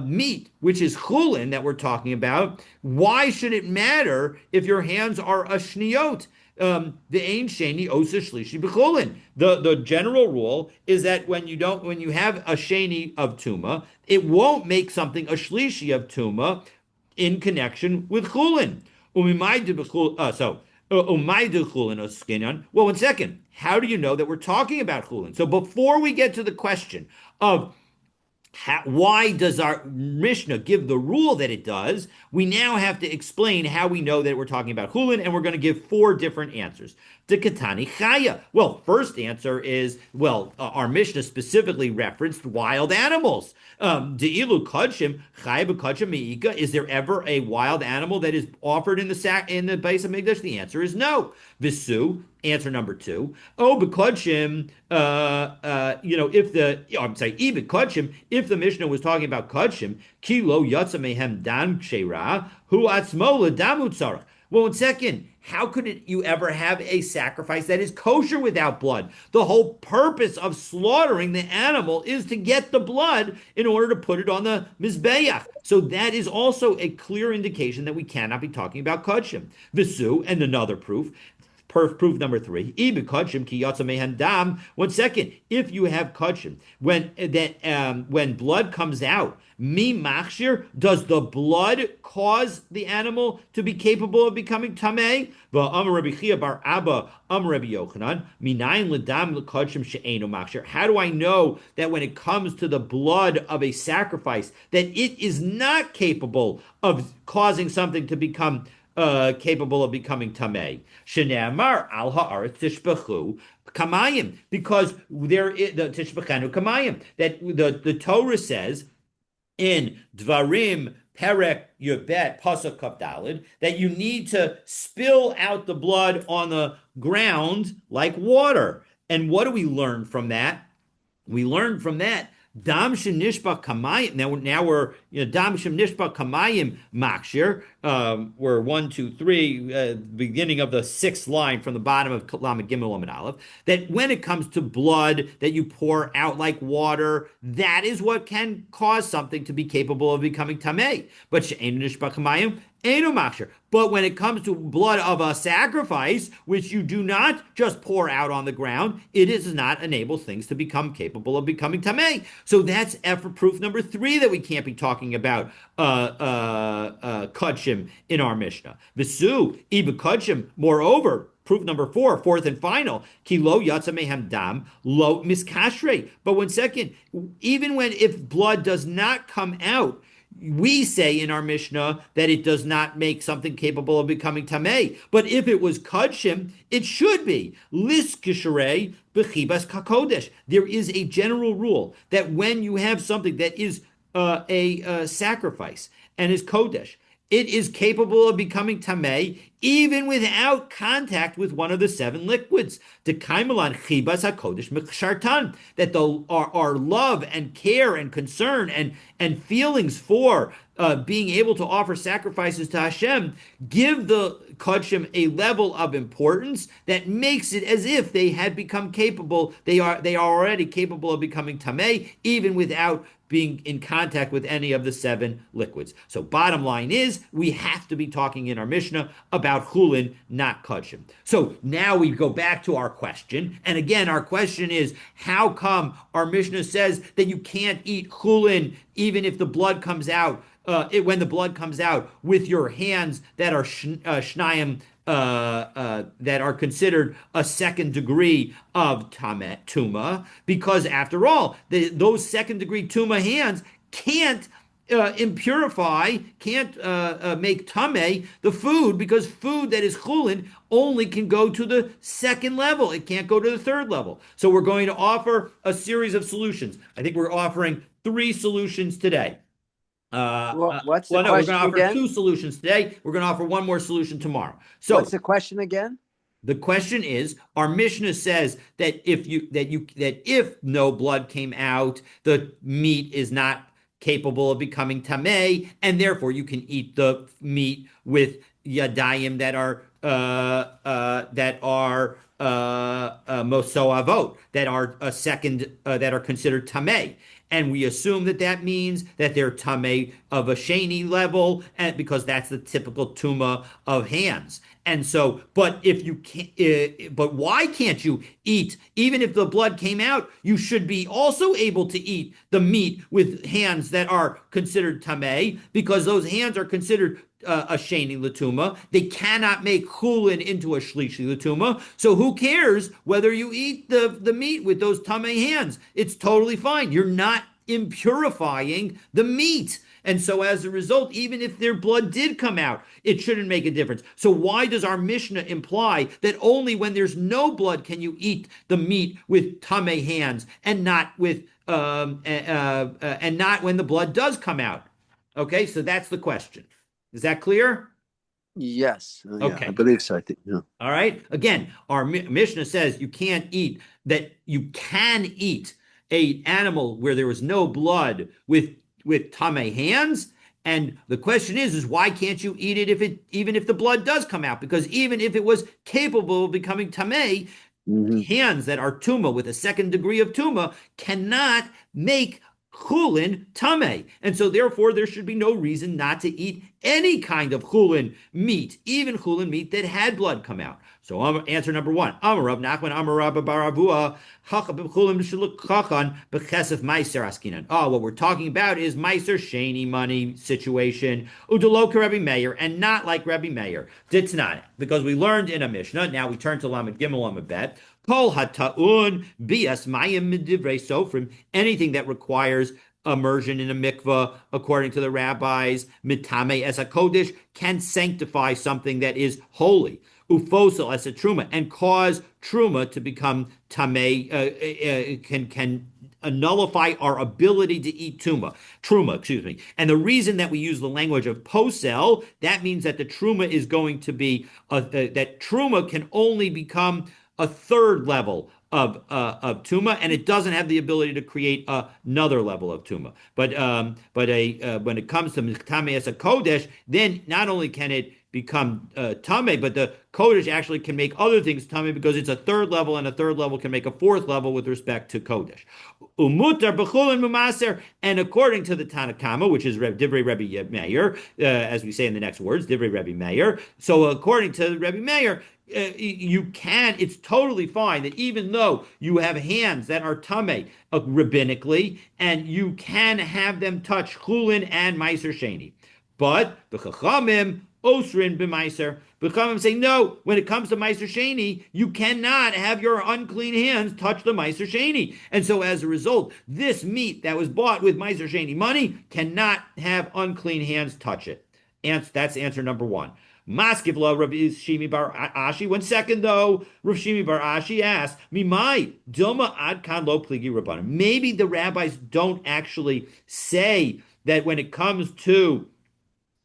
meat, which is chulin that we're talking about, why should it matter if your hands are a shniot? The ein sheni osa shlishi b'chulin. The general rule is that when you have a sheni of tuma, it won't make something a shlishi of tuma in connection with chulin. Well, one second. How do you know that we're talking about chulin? So before we get to the question of why does our Mishnah give the rule that it does, we now have to explain how we know that we're talking about chulin, and we're going to give 4 different answers. The katani chaya. Well, first answer is, our Mishnah specifically referenced wild animals. De'ilu kodshim chaya b'kodshim me'ika. Is there ever a wild animal that is offered in the Beis Hamikdash? The answer is no. Visu. Answer number 2. B'kodshim. If the Mishnah was talking about kodshim, kilo yatsa mehem dam kshera hu atzmo l'damu tzarach. Well, one second, how could you ever have a sacrifice that is kosher without blood? The whole purpose of slaughtering the animal is to get the blood in order to put it on the mizbeach. So that is also a clear indication that we cannot be talking about kodshim. Visu, and another proof. Proof number 3. One second. If you have kodshim, when blood comes out, mi machshir, does the blood cause the animal to be capable of becoming tamei? How do I know that when it comes to the blood of a sacrifice that it is not capable of causing something to become capable of becoming tamei? Shene'amar al haaretz tishbechu kamayim, because there is the tishbechenu kamayim, that the Torah says in Dvarim Perek Yudbet Pasuk Kaf Daled that you need to spill out the blood on the ground like water. And what do we learn from that? We learn from that Dam shem nishba kamayim. Now we're dam shem nishba kamayim makshir. We're 1, 2, 3, beginning of the 6th line from the bottom of Lamed Gimel Lamed Aleph. That when it comes to blood that you pour out like water, that is what can cause something to be capable of becoming tamei. But she'einu nishba kamayim. But when it comes to blood of a sacrifice, which you do not just pour out on the ground, it does not enable things to become capable of becoming tamei. So that's for proof number 3 that we can't be talking about kodshim in our Mishnah. Visu iba kodshim. Moreover, proof number 4, fourth and final, ki lo yatsa mehem dam lo miskashre. But one second, even if blood does not come out, we say in our Mishnah that it does not make something capable of becoming tamei. But if it was kodshim, it should be lis kisharei b'chibas kakodesh. There is a general rule that when you have something that is a sacrifice and is kodesh, it is capable of becoming tamei even without contact with one of the 7 liquids. The kaimelan chibas hakodesh mikshartan, that our love and care and concern and feelings for being able to offer sacrifices to Hashem give the kachim a level of importance that makes it as if they had become capable. They are already capable of becoming tamei, even without being in contact with any of the seven liquids. So bottom line is we have to be talking in our Mishnah about chulin, not kachim. So now we go back to our question. And again, our question is, how come our Mishnah says that you can't eat chulin even if the blood comes out, when the blood comes out with your hands that are shnayim, that are considered a second degree of tuma, because after all, those second degree tuma hands can't impurify, can't make tame the food, because food that is chulin only can go to the second level. It can't go to the third level. So we're going to offer a series of solutions. I think we're offering 3 solutions today. What's the Well, no, we're going question to offer again? 2 solutions today. We're going to offer 1 more solution tomorrow. So What's the question again? the question is, our Mishnah says that if no blood came out, the meat is not capable of becoming tamei, and therefore you can eat the meat with yadayim that are mosoavot, that are a second, that are considered tamei. And we assume that that means that they're tamei of a sheni level, and because that's the typical tuma of hands. And so, but if you can't, but why can't you eat? Even if the blood came out, you should be also able to eat the meat with hands that are considered tamei, because those hands are considered a sheni latuma. They cannot make chulin into a shlishi latuma. So who cares whether you eat the meat with those tamei hands? It's totally fine. You're not impurifying the meat. And so as a result, even if their blood did come out, it shouldn't make a difference. So why does our Mishnah imply that only when there's no blood can you eat the meat with tamei hands, and not with and not when the blood does come out? Okay, so that's the question. Is that clear? Yes. Yeah, I Okay. believe so. I think. Yeah. All right. Again, our Mishnah says you can't eat that. You can eat a animal where there was no blood with tamei hands. And the question is why can't you eat it even if the blood does come out? Because even if it was capable of becoming tamei, Mm-hmm. hands that are tuma with a second degree of tuma cannot make chulin tamei, and so therefore there should be no reason not to eat any kind of chulin meat, even chulin meat that had blood come out. So answer number 1: Amar Rav Nachman Amar Rabba bar Avua chacham b'chulin b'shulukachan b'chesef meiser askinan. Oh, what we're talking about is meiser sheni money situation, udelo Rabbi Meir, and not like Rabbi Meir. Ditzanan, because we learned in a Mishnah. Now we turn to Lamed Gimel Lamed Bet. Kol hata'un bias mayim midivrei sofrim. Anything that requires immersion in a mikvah, according to the rabbis, mitame as a kodesh, can sanctify something that is holy. Ufosel as a truma, and cause truma to become tamei, can nullify our ability to eat truma, excuse me. And the reason that we use the language of posel, that means that the truma is going to be that truma can only become a third level of tuma, and it doesn't have the ability to create another level of tuma. But when it comes to tame as a kodesh, then not only can it become tame, but the kodesh actually can make other things tame, because it's a third level, and a third level can make a fourth level with respect to kodesh. Umutar b'chulin mumaser, and according to the Tanakama, which is Divrei Rebbe Meir, as we say in the next words, Divrei Rebbe Meir. So according to Rebbe Meir, it's totally fine that even though you have hands that are tamei rabbinically, and you can have them touch chulin and meiser sheni, but the chachamim osrin b'meiser. The chachamim say no. When it comes to meiser sheni, you cannot have your unclean hands touch the meiser sheni, and so as a result, this meat that was bought with meiser sheni money cannot have unclean hands touch it. And that's answer number 1. Maskivla Rav Shimi Bar Ashi. 1 second though, Rav Shimi Bar Ashi asked, "Mimai Dilma Ad Kan Lo Pligi Rabbanim." Maybe the rabbis don't actually say that when it comes to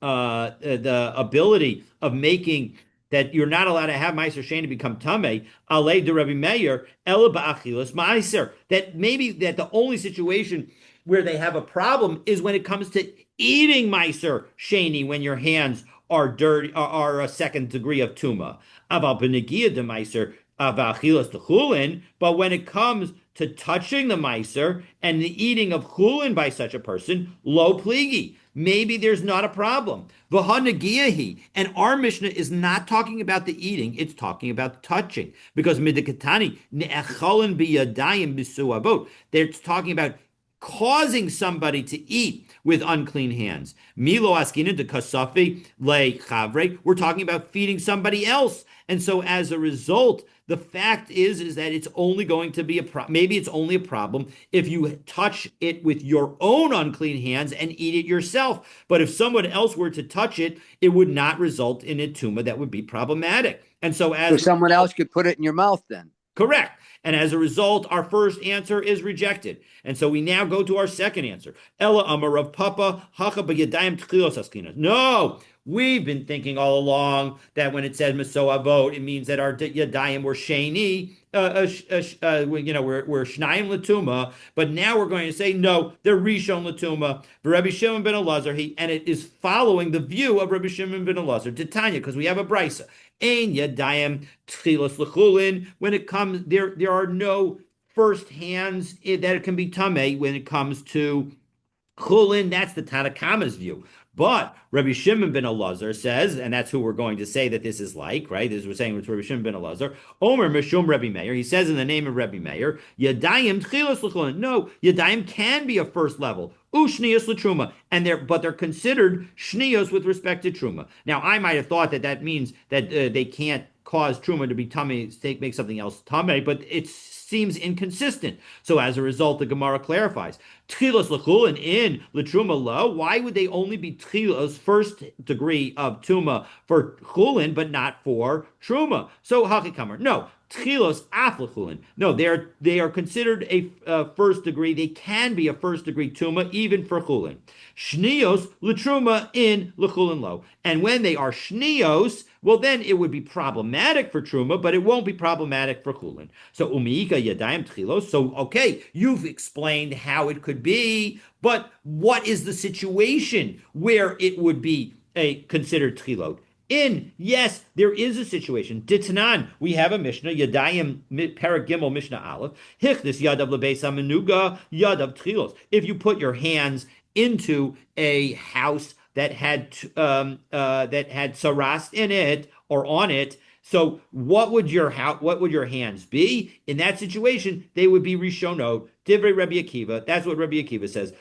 the ability of making that you're not allowed to have Meiser Sheni become Tameh, Alei de Rabbi Meir, Ela Ba'achilas Meiser. That maybe that the only situation where they have a problem is when it comes to eating Meiser Sheni when your hands are dirty, are a second degree of tuma. Aval b'negia de meiser aval chilas de chulin. But when it comes to touching the meiser and the eating of chulin by such a person, lo pligi. Maybe there's not a problem. V'hanagiyahi. And our Mishnah is not talking about the eating, it's talking about touching. Because midikatani ne'echolin biyadayim bisuavot. They're talking about causing somebody to eat with unclean hands. Milo askina de kasafi le chavre. We're talking about feeding somebody else. And so as a result, the fact is that it's only going to be maybe it's only a problem if you touch it with your own unclean hands and eat it yourself. But if someone else were to touch it, it would not result in a tumor that would be problematic. And so someone else could put it in your mouth then. Correct. And as a result, our first answer is rejected. And so we now go to our second answer. Ella Amar of Papa, Hacha B'Yadayim Tchilos Askinas. No, we've been thinking all along that when it says Mesoavot, it means that our Yadayim were Sheni, we're Shnayim Latuma, but now we're going to say, no, they're Rishon Latuma. Rabbi Shimon ben Elazar, and it is following the view of Rabbi Shimon ben Elazar, Titania, because we have a brisa. Ein Yadayim Tchilos L'chulin. When it comes, there are no first hands that it can be tamei when it comes to chulin. That's the Tanakama's view. But Rabbi Shimon ben Elazar says, and that's who we're going to say that this is like, right? This we're saying with Rabbi Shimon ben Elazar. Omer Mishum Rabbi Meir. He says in the name of Rabbi Meir, Yadayim Tchilos L'chulin. No, Yadayim can be a first level. Ushnios l'truma, but they're considered shnios with respect to truma. Now, I might have thought that means that they can't cause truma to be tummy, make something else tummy, but it seems inconsistent. So as a result, the Gemara clarifies. Tchilos l'chulin in l'truma lo. Why would they only be tchilos, first degree of tuma for chulin, but not for truma? So hachikamar. No. Tchilos aflechulin. No, they are considered a first degree. They can be a first degree tuma even for chulin. Shnios l'truma in l'chulin lo. And when they are shnios, well, then it would be problematic for truma, but it won't be problematic for chulin. So umiika yadayim tchilos. So okay, you've explained how it could be, but what is the situation where it would be a considered tchilot? Yes, there is a situation. Ditnan, we have a Mishnah, Yadayim Perek Gimel Mishnah Aleph, Hichnis Yadav Lebeis Amenuga Yadav Tchilos. If you put your hands into a house that had saras in it or on it, so what would your hands be? In that situation, they would be rishonot. Divrei Rabbi Akiva. That's what Rabbi Akiva says.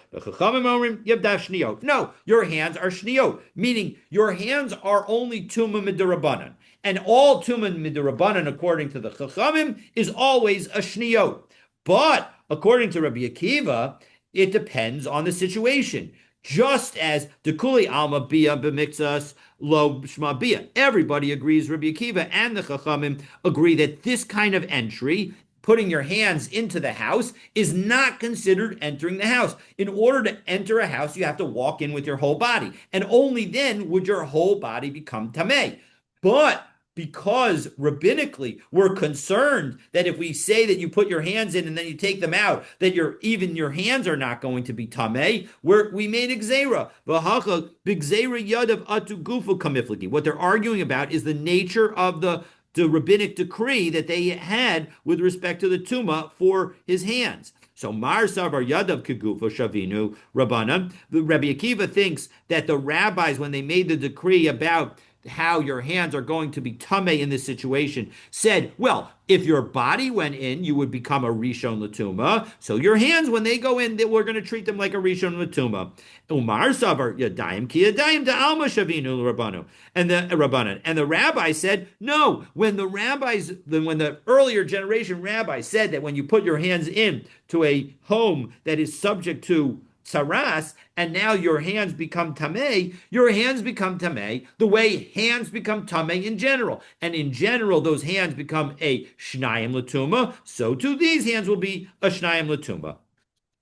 No, your hands are shniot, meaning your hands are only tuma midirabanan. And all tuma midirabanan, according to the Chachamim, is always a shniot. But according to Rabbi Akiva, it depends on the situation. Just as Dekuli Alma Bia B'Miktsas Lo Shma Bia. Everybody agrees, Rabbi Akiva and the Chachamim agree that this kind of entry, putting your hands into the house, is not considered entering the house. In order to enter a house, you have to walk in with your whole body. And only then would your whole body become tameh. But because rabbinically we're concerned that if we say that you put your hands in and then you take them out, that even your hands are not going to be tameh, we made gzeira. V'hacha b'gzeira yadav atu gufu kamifliki. What they're arguing about is the nature of the rabbinic decree that they had with respect to the tuma for his hands. So Mar Savar Yadav Kigufa Shavinu Rabbana. The Rabbi Akiva thinks that the rabbis, when they made the decree about how your hands are going to be tameh in this situation, said, well, if your body went in, you would become a rishon latuma. So your hands, when they go in, we're going to treat them like a rishon latuma. Umar savar yadayim ki yadayim da'alma shavinu rabbanu. And the rabbanan. And the rabbi said, no. When the earlier generation rabbis said that when you put your hands in to a home that is subject to saras, and now your hands become tameh, the way hands become tameh in general. And in general, those hands become a shnayim latuma, so too these hands will be a shnayim latuma.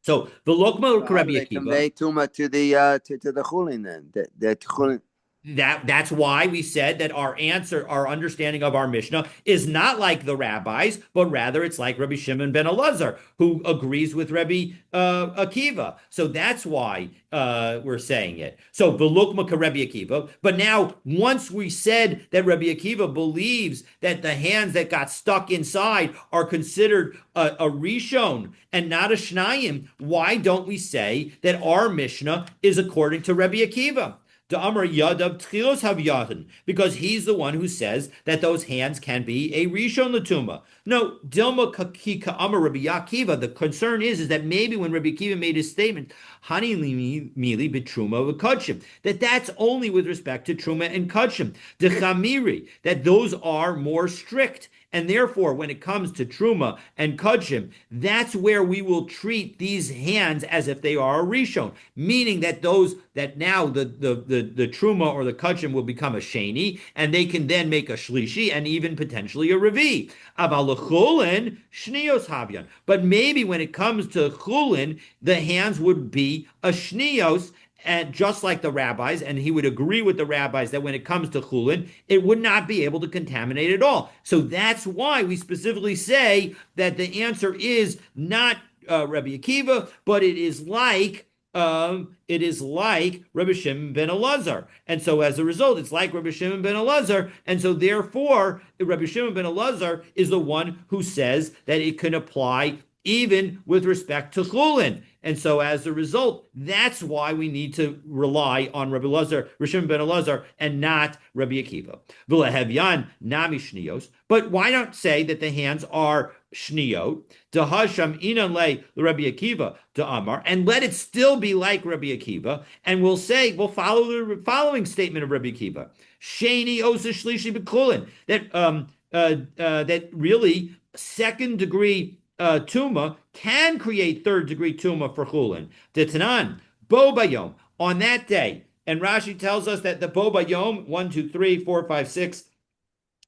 So the lokma Rabbi Akiva. They convey tuma to the chulin then. The chulin. That's why we said that our understanding of our Mishnah is not like the rabbis, but rather it's like Rabbi Shimon ben Elazar, who agrees with Rabbi Akiva. So that's why we're saying it. So Velukma Rabbi Akiva. But now, once we said that Rabbi Akiva believes that the hands that got stuck inside are considered a rishon and not a shnayim, why don't we say that our Mishnah is according to Rabbi Akiva? Because he's the one who says that those hands can be a rishon latuma. No, Dilma Kika Amar Rabbi Akiva. The concern is that maybe when Rabbi Akiva made his statement, Hani Mili Bitruma V'Kudshim, that's only with respect to Truma and Kudshim. The Chamiri, that those are more strict. And therefore, when it comes to Truma and Kudshim, that's where we will treat these hands as if they are a Rishon, meaning that now the Truma or the Kudshim will become a Sheni, and they can then make a Shlishi and even potentially a Revi. Aval Chulin, Shnios Havyan. But maybe when it comes to Chulin, the hands would be a Shnios, and just like the rabbis, and he would agree with the rabbis that when it comes to chulin, it would not be able to contaminate at all. So that's why we specifically say that the answer is not Rabbi Akiva, but it is like Rabbi Shimon ben Elazar. And so as a result, it's like Rabbi Shimon ben Elazar. And so therefore, Rabbi Shimon ben Elazar is the one who says that it can apply even with respect to chulin. And so as a result, that's why we need to rely on Rabbi Shimon ben Elazar, and not Rabbi Akiva. V'lehevyan nami shnios. But why not say that the hands are shniot? Dehasham inan le Rabbi Akiva to Amar, and let it still be like Rabbi Akiva, and we'll follow the following statement of Rabbi Akiva: Sheni osa shlishi b'kulin. That really second degree tuma can create third degree tuma for chulin. Tetanan bo bayom, on that day, and Rashi tells us that the bo bayom 1, 2, 3, 4, 5, 6,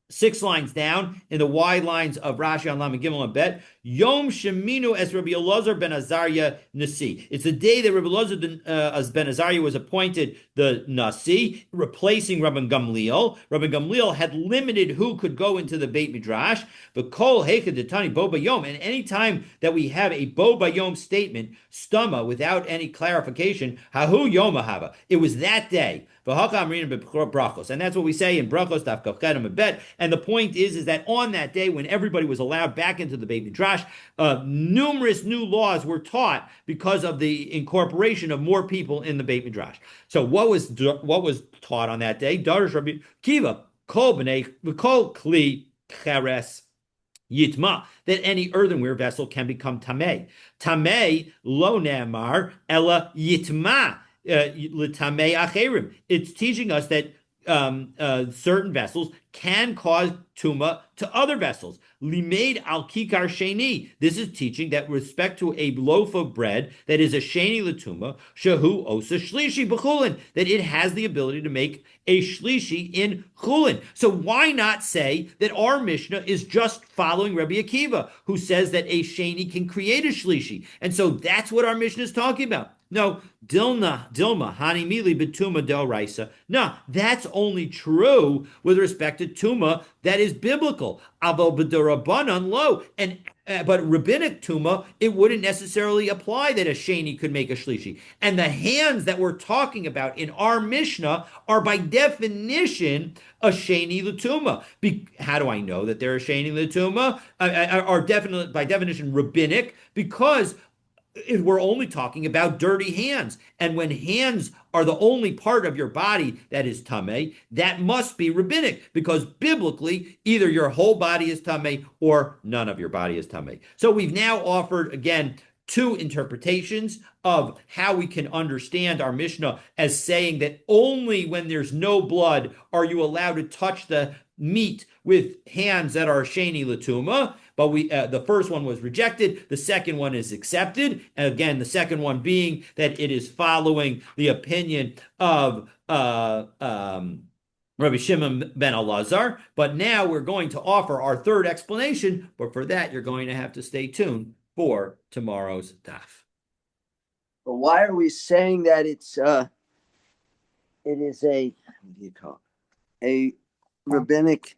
6 lines down in the wide lines of Rashi on Lamed Gimel and Bet. Yom Sheminu as Rabbi Elazar ben Azariah Nasi. It's the day that Rabbi Elazar ben Azariah was appointed the Nasi, replacing Rabbi Gamliel. Rabbi Gamliel had limited who could go into the Beit Midrash. But Kol Hechad Detani Bo Bayom. And any time that we have a Bo Bayom statement, stama, without any clarification, Hahu Yom Ahava. It was that day. And that's what we say in Brachos, Daf Kafchet and Bet. And the point is that on that day, when everybody was allowed back into the Beit Midrash, numerous new laws were taught because of the incorporation of more people in the Beit Midrash. So what was taught on that day? Darish Rabbi Kiva, Kol B'nei, Kol Kli Cheres Yitma, that any earthenware vessel can become tamei. Tamei lo ne'amar ela yitma. It's teaching us that certain vessels can cause tuma to other vessels. Limaid al kikar sheni. This is teaching that with respect to a loaf of bread that is a sheni latuma, shehu osa shlishi b'chulin, that it has the ability to make a shlishi in chulin. So why not say that our Mishnah is just following Rabbi Akiva, who says that a sheni can create a shlishi? And so that's what our Mishnah is talking about. No, Dilma, Hani Mili Betuma Del Raisa. No, that's only true with respect to Tuma that is biblical. Abo B'darabanan lo. But rabbinic Tuma, it wouldn't necessarily apply that a Sheni could make a Shlishi. And the hands that we're talking about in our Mishnah are by definition a Sheni L'Tuma. How do I know that they're a Sheni L'Tuma? Are definitely, by definition, rabbinic, because we're only talking about dirty hands. And when hands are the only part of your body that is tameh, that must be rabbinic, because biblically, either your whole body is tameh or none of your body is tameh. So we've now offered, again, 2 interpretations of how we can understand our Mishnah as saying that only when there's no blood are you allowed to touch the meat with hands that are sheni latuma. But the first one was rejected. The second one is accepted. And again, the second one being that it is following the opinion of Rabbi Shimon ben Elazar. But now we're going to offer our third explanation. But for that, you're going to have to stay tuned for tomorrow's daf. But why are we saying that it's it is a, what do you call it? A rabbinic.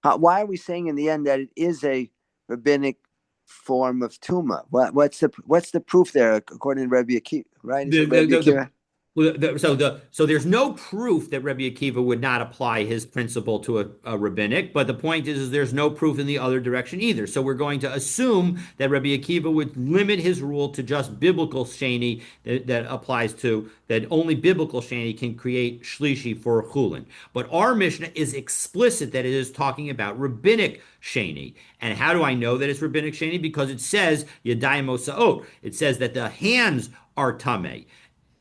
Why are we saying in the end that it is a rabbinic form of tuma? What's the proof there according to Rabbi Akiva? Right? Is The, it the, Rabbi the, the Akiva? so there's no proof that Rabbi Akiva would not apply his principle to a rabbinic, but the point is there's no proof in the other direction either. So we're going to assume that Rabbi Akiva would limit his rule to just biblical sheni that applies to that only biblical sheni can create shlishi for chulin. But our Mishnah is explicit that it is talking about rabbinic sheni. And how do I know that it's rabbinic sheni? Because it says yadayim mosaot. It says that the hands are tameh.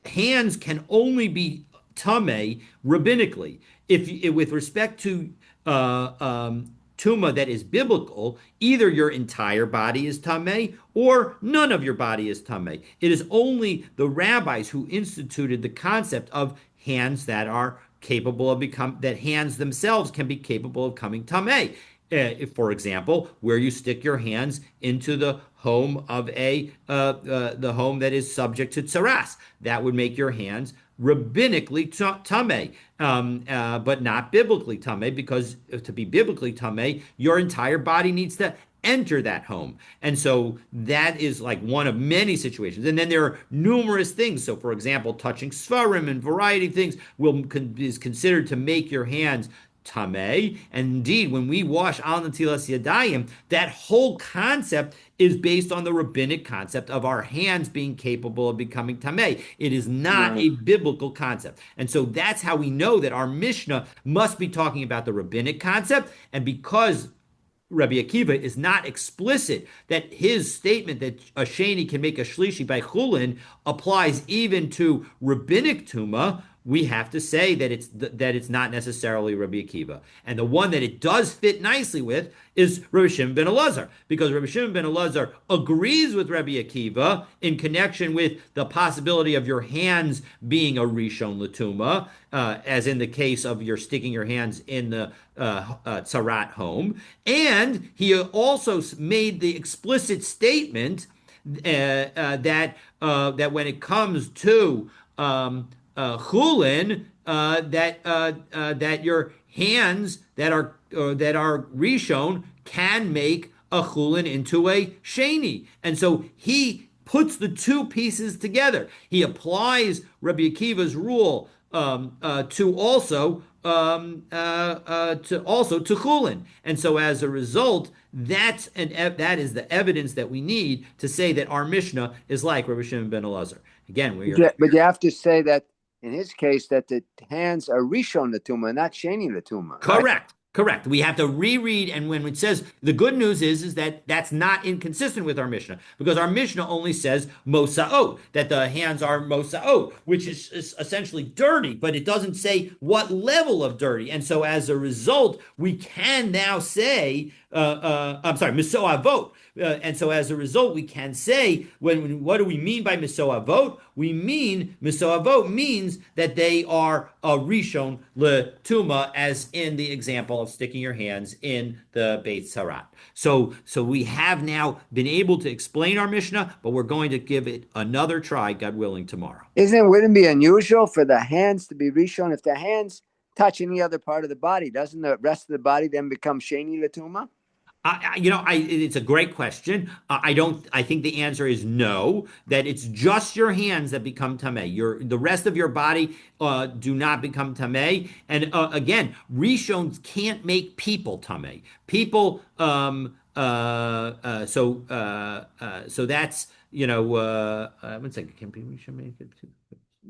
Hands can only be tame rabbinically. If with respect to tuma that is biblical, either your entire body is tame or none of your body is tame. It is only the rabbis who instituted the concept of hands that are capable of become that hands themselves can be capable of coming tame. If, for example, where you stick your hands into the home of the home that is subject to tsaras, that would make your hands rabbinically tameh, but not biblically tameh, because to be biblically tameh, your entire body needs to enter that home. And so that is like one of many situations. And then there are numerous things. So, for example, touching svarim and variety of things is considered to make your hands tameh. And indeed, when we wash al natilas yadayim, that whole concept is based on the rabbinic concept of our hands being capable of becoming tameh. It is not Right. a biblical concept. And so that's how we know that our Mishnah must be talking about the rabbinic concept. And because Rabbi Akiva is not explicit that his statement that a sheni can make a shlishi by chulin applies even to rabbinic tuma, we have to say that it's not necessarily Rabbi Akiva. And the one that it does fit nicely with is Rabbi Shimon ben Elazar, because Rabbi Shimon ben Elazar agrees with Rabbi Akiva in connection with the possibility of your hands being a rishon latuma, as in the case of your sticking your hands in the tzarat home. And he also made the explicit statement that when it comes to chulin, that your hands that are rishon can make a chulin into a sheni, and so he puts the two pieces together. He applies Rabbi Akiva's rule to chulin, and so as a result, that is the evidence that we need to say that our Mishnah is like Rabbi Shimon ben Elazar. Again, we are Yeah, but you have to say that in his case that the hands are rishon latuma, not sheni latuma, right? correct. Correct. We have to reread, and when it says the good news is that that's not inconsistent with our Mishnah, because our Mishnah only says mosaot, that the hands are mosaot, which is essentially dirty, but it doesn't say what level of dirty. And so as a result, we can now say, I'm sorry, misoavot. And so as a result, we can say, what do we mean by misoavot? Misoavot means that they are a rishon letuma, as in the example of sticking your hands in the Beit Sarat. So we have now been able to explain our Mishnah, but we're going to give it another try, God willing, tomorrow. Wouldn't it be unusual for the hands to be rishon if the hands touch any other part of the body? Doesn't the rest of the body then become sheni latuma? It's a great question. I don't. I think the answer is no. That it's just your hands that become tameh. The rest of your body do not become tameh. And again, rishons can't make people tameh. People. So that's one second. Can be rishon make it too?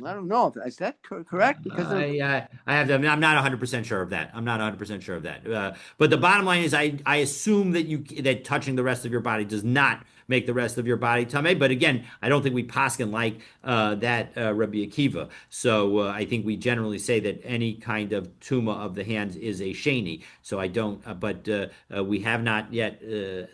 I don't know. Is that correct? Because I have to, I'm not 100% sure of that. I'm not 100% sure of that. But the bottom line is I assume that touching the rest of your body does not make the rest of your body tameh. But again, I don't think we paskin like that Rabbi Akiva. So I think we generally say that any kind of tuma of the hands is a sheni. So I don't, but we have not yet,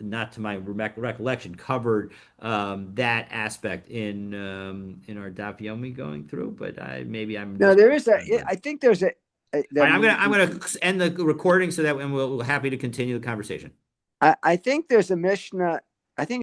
not to my recollection, covered that aspect in our Daf Yomi going through. But maybe I'm no, just, there is I think there's a. all right, I'm gonna end the recording so that we're happy to continue the conversation. I think there's a Mishnah. I think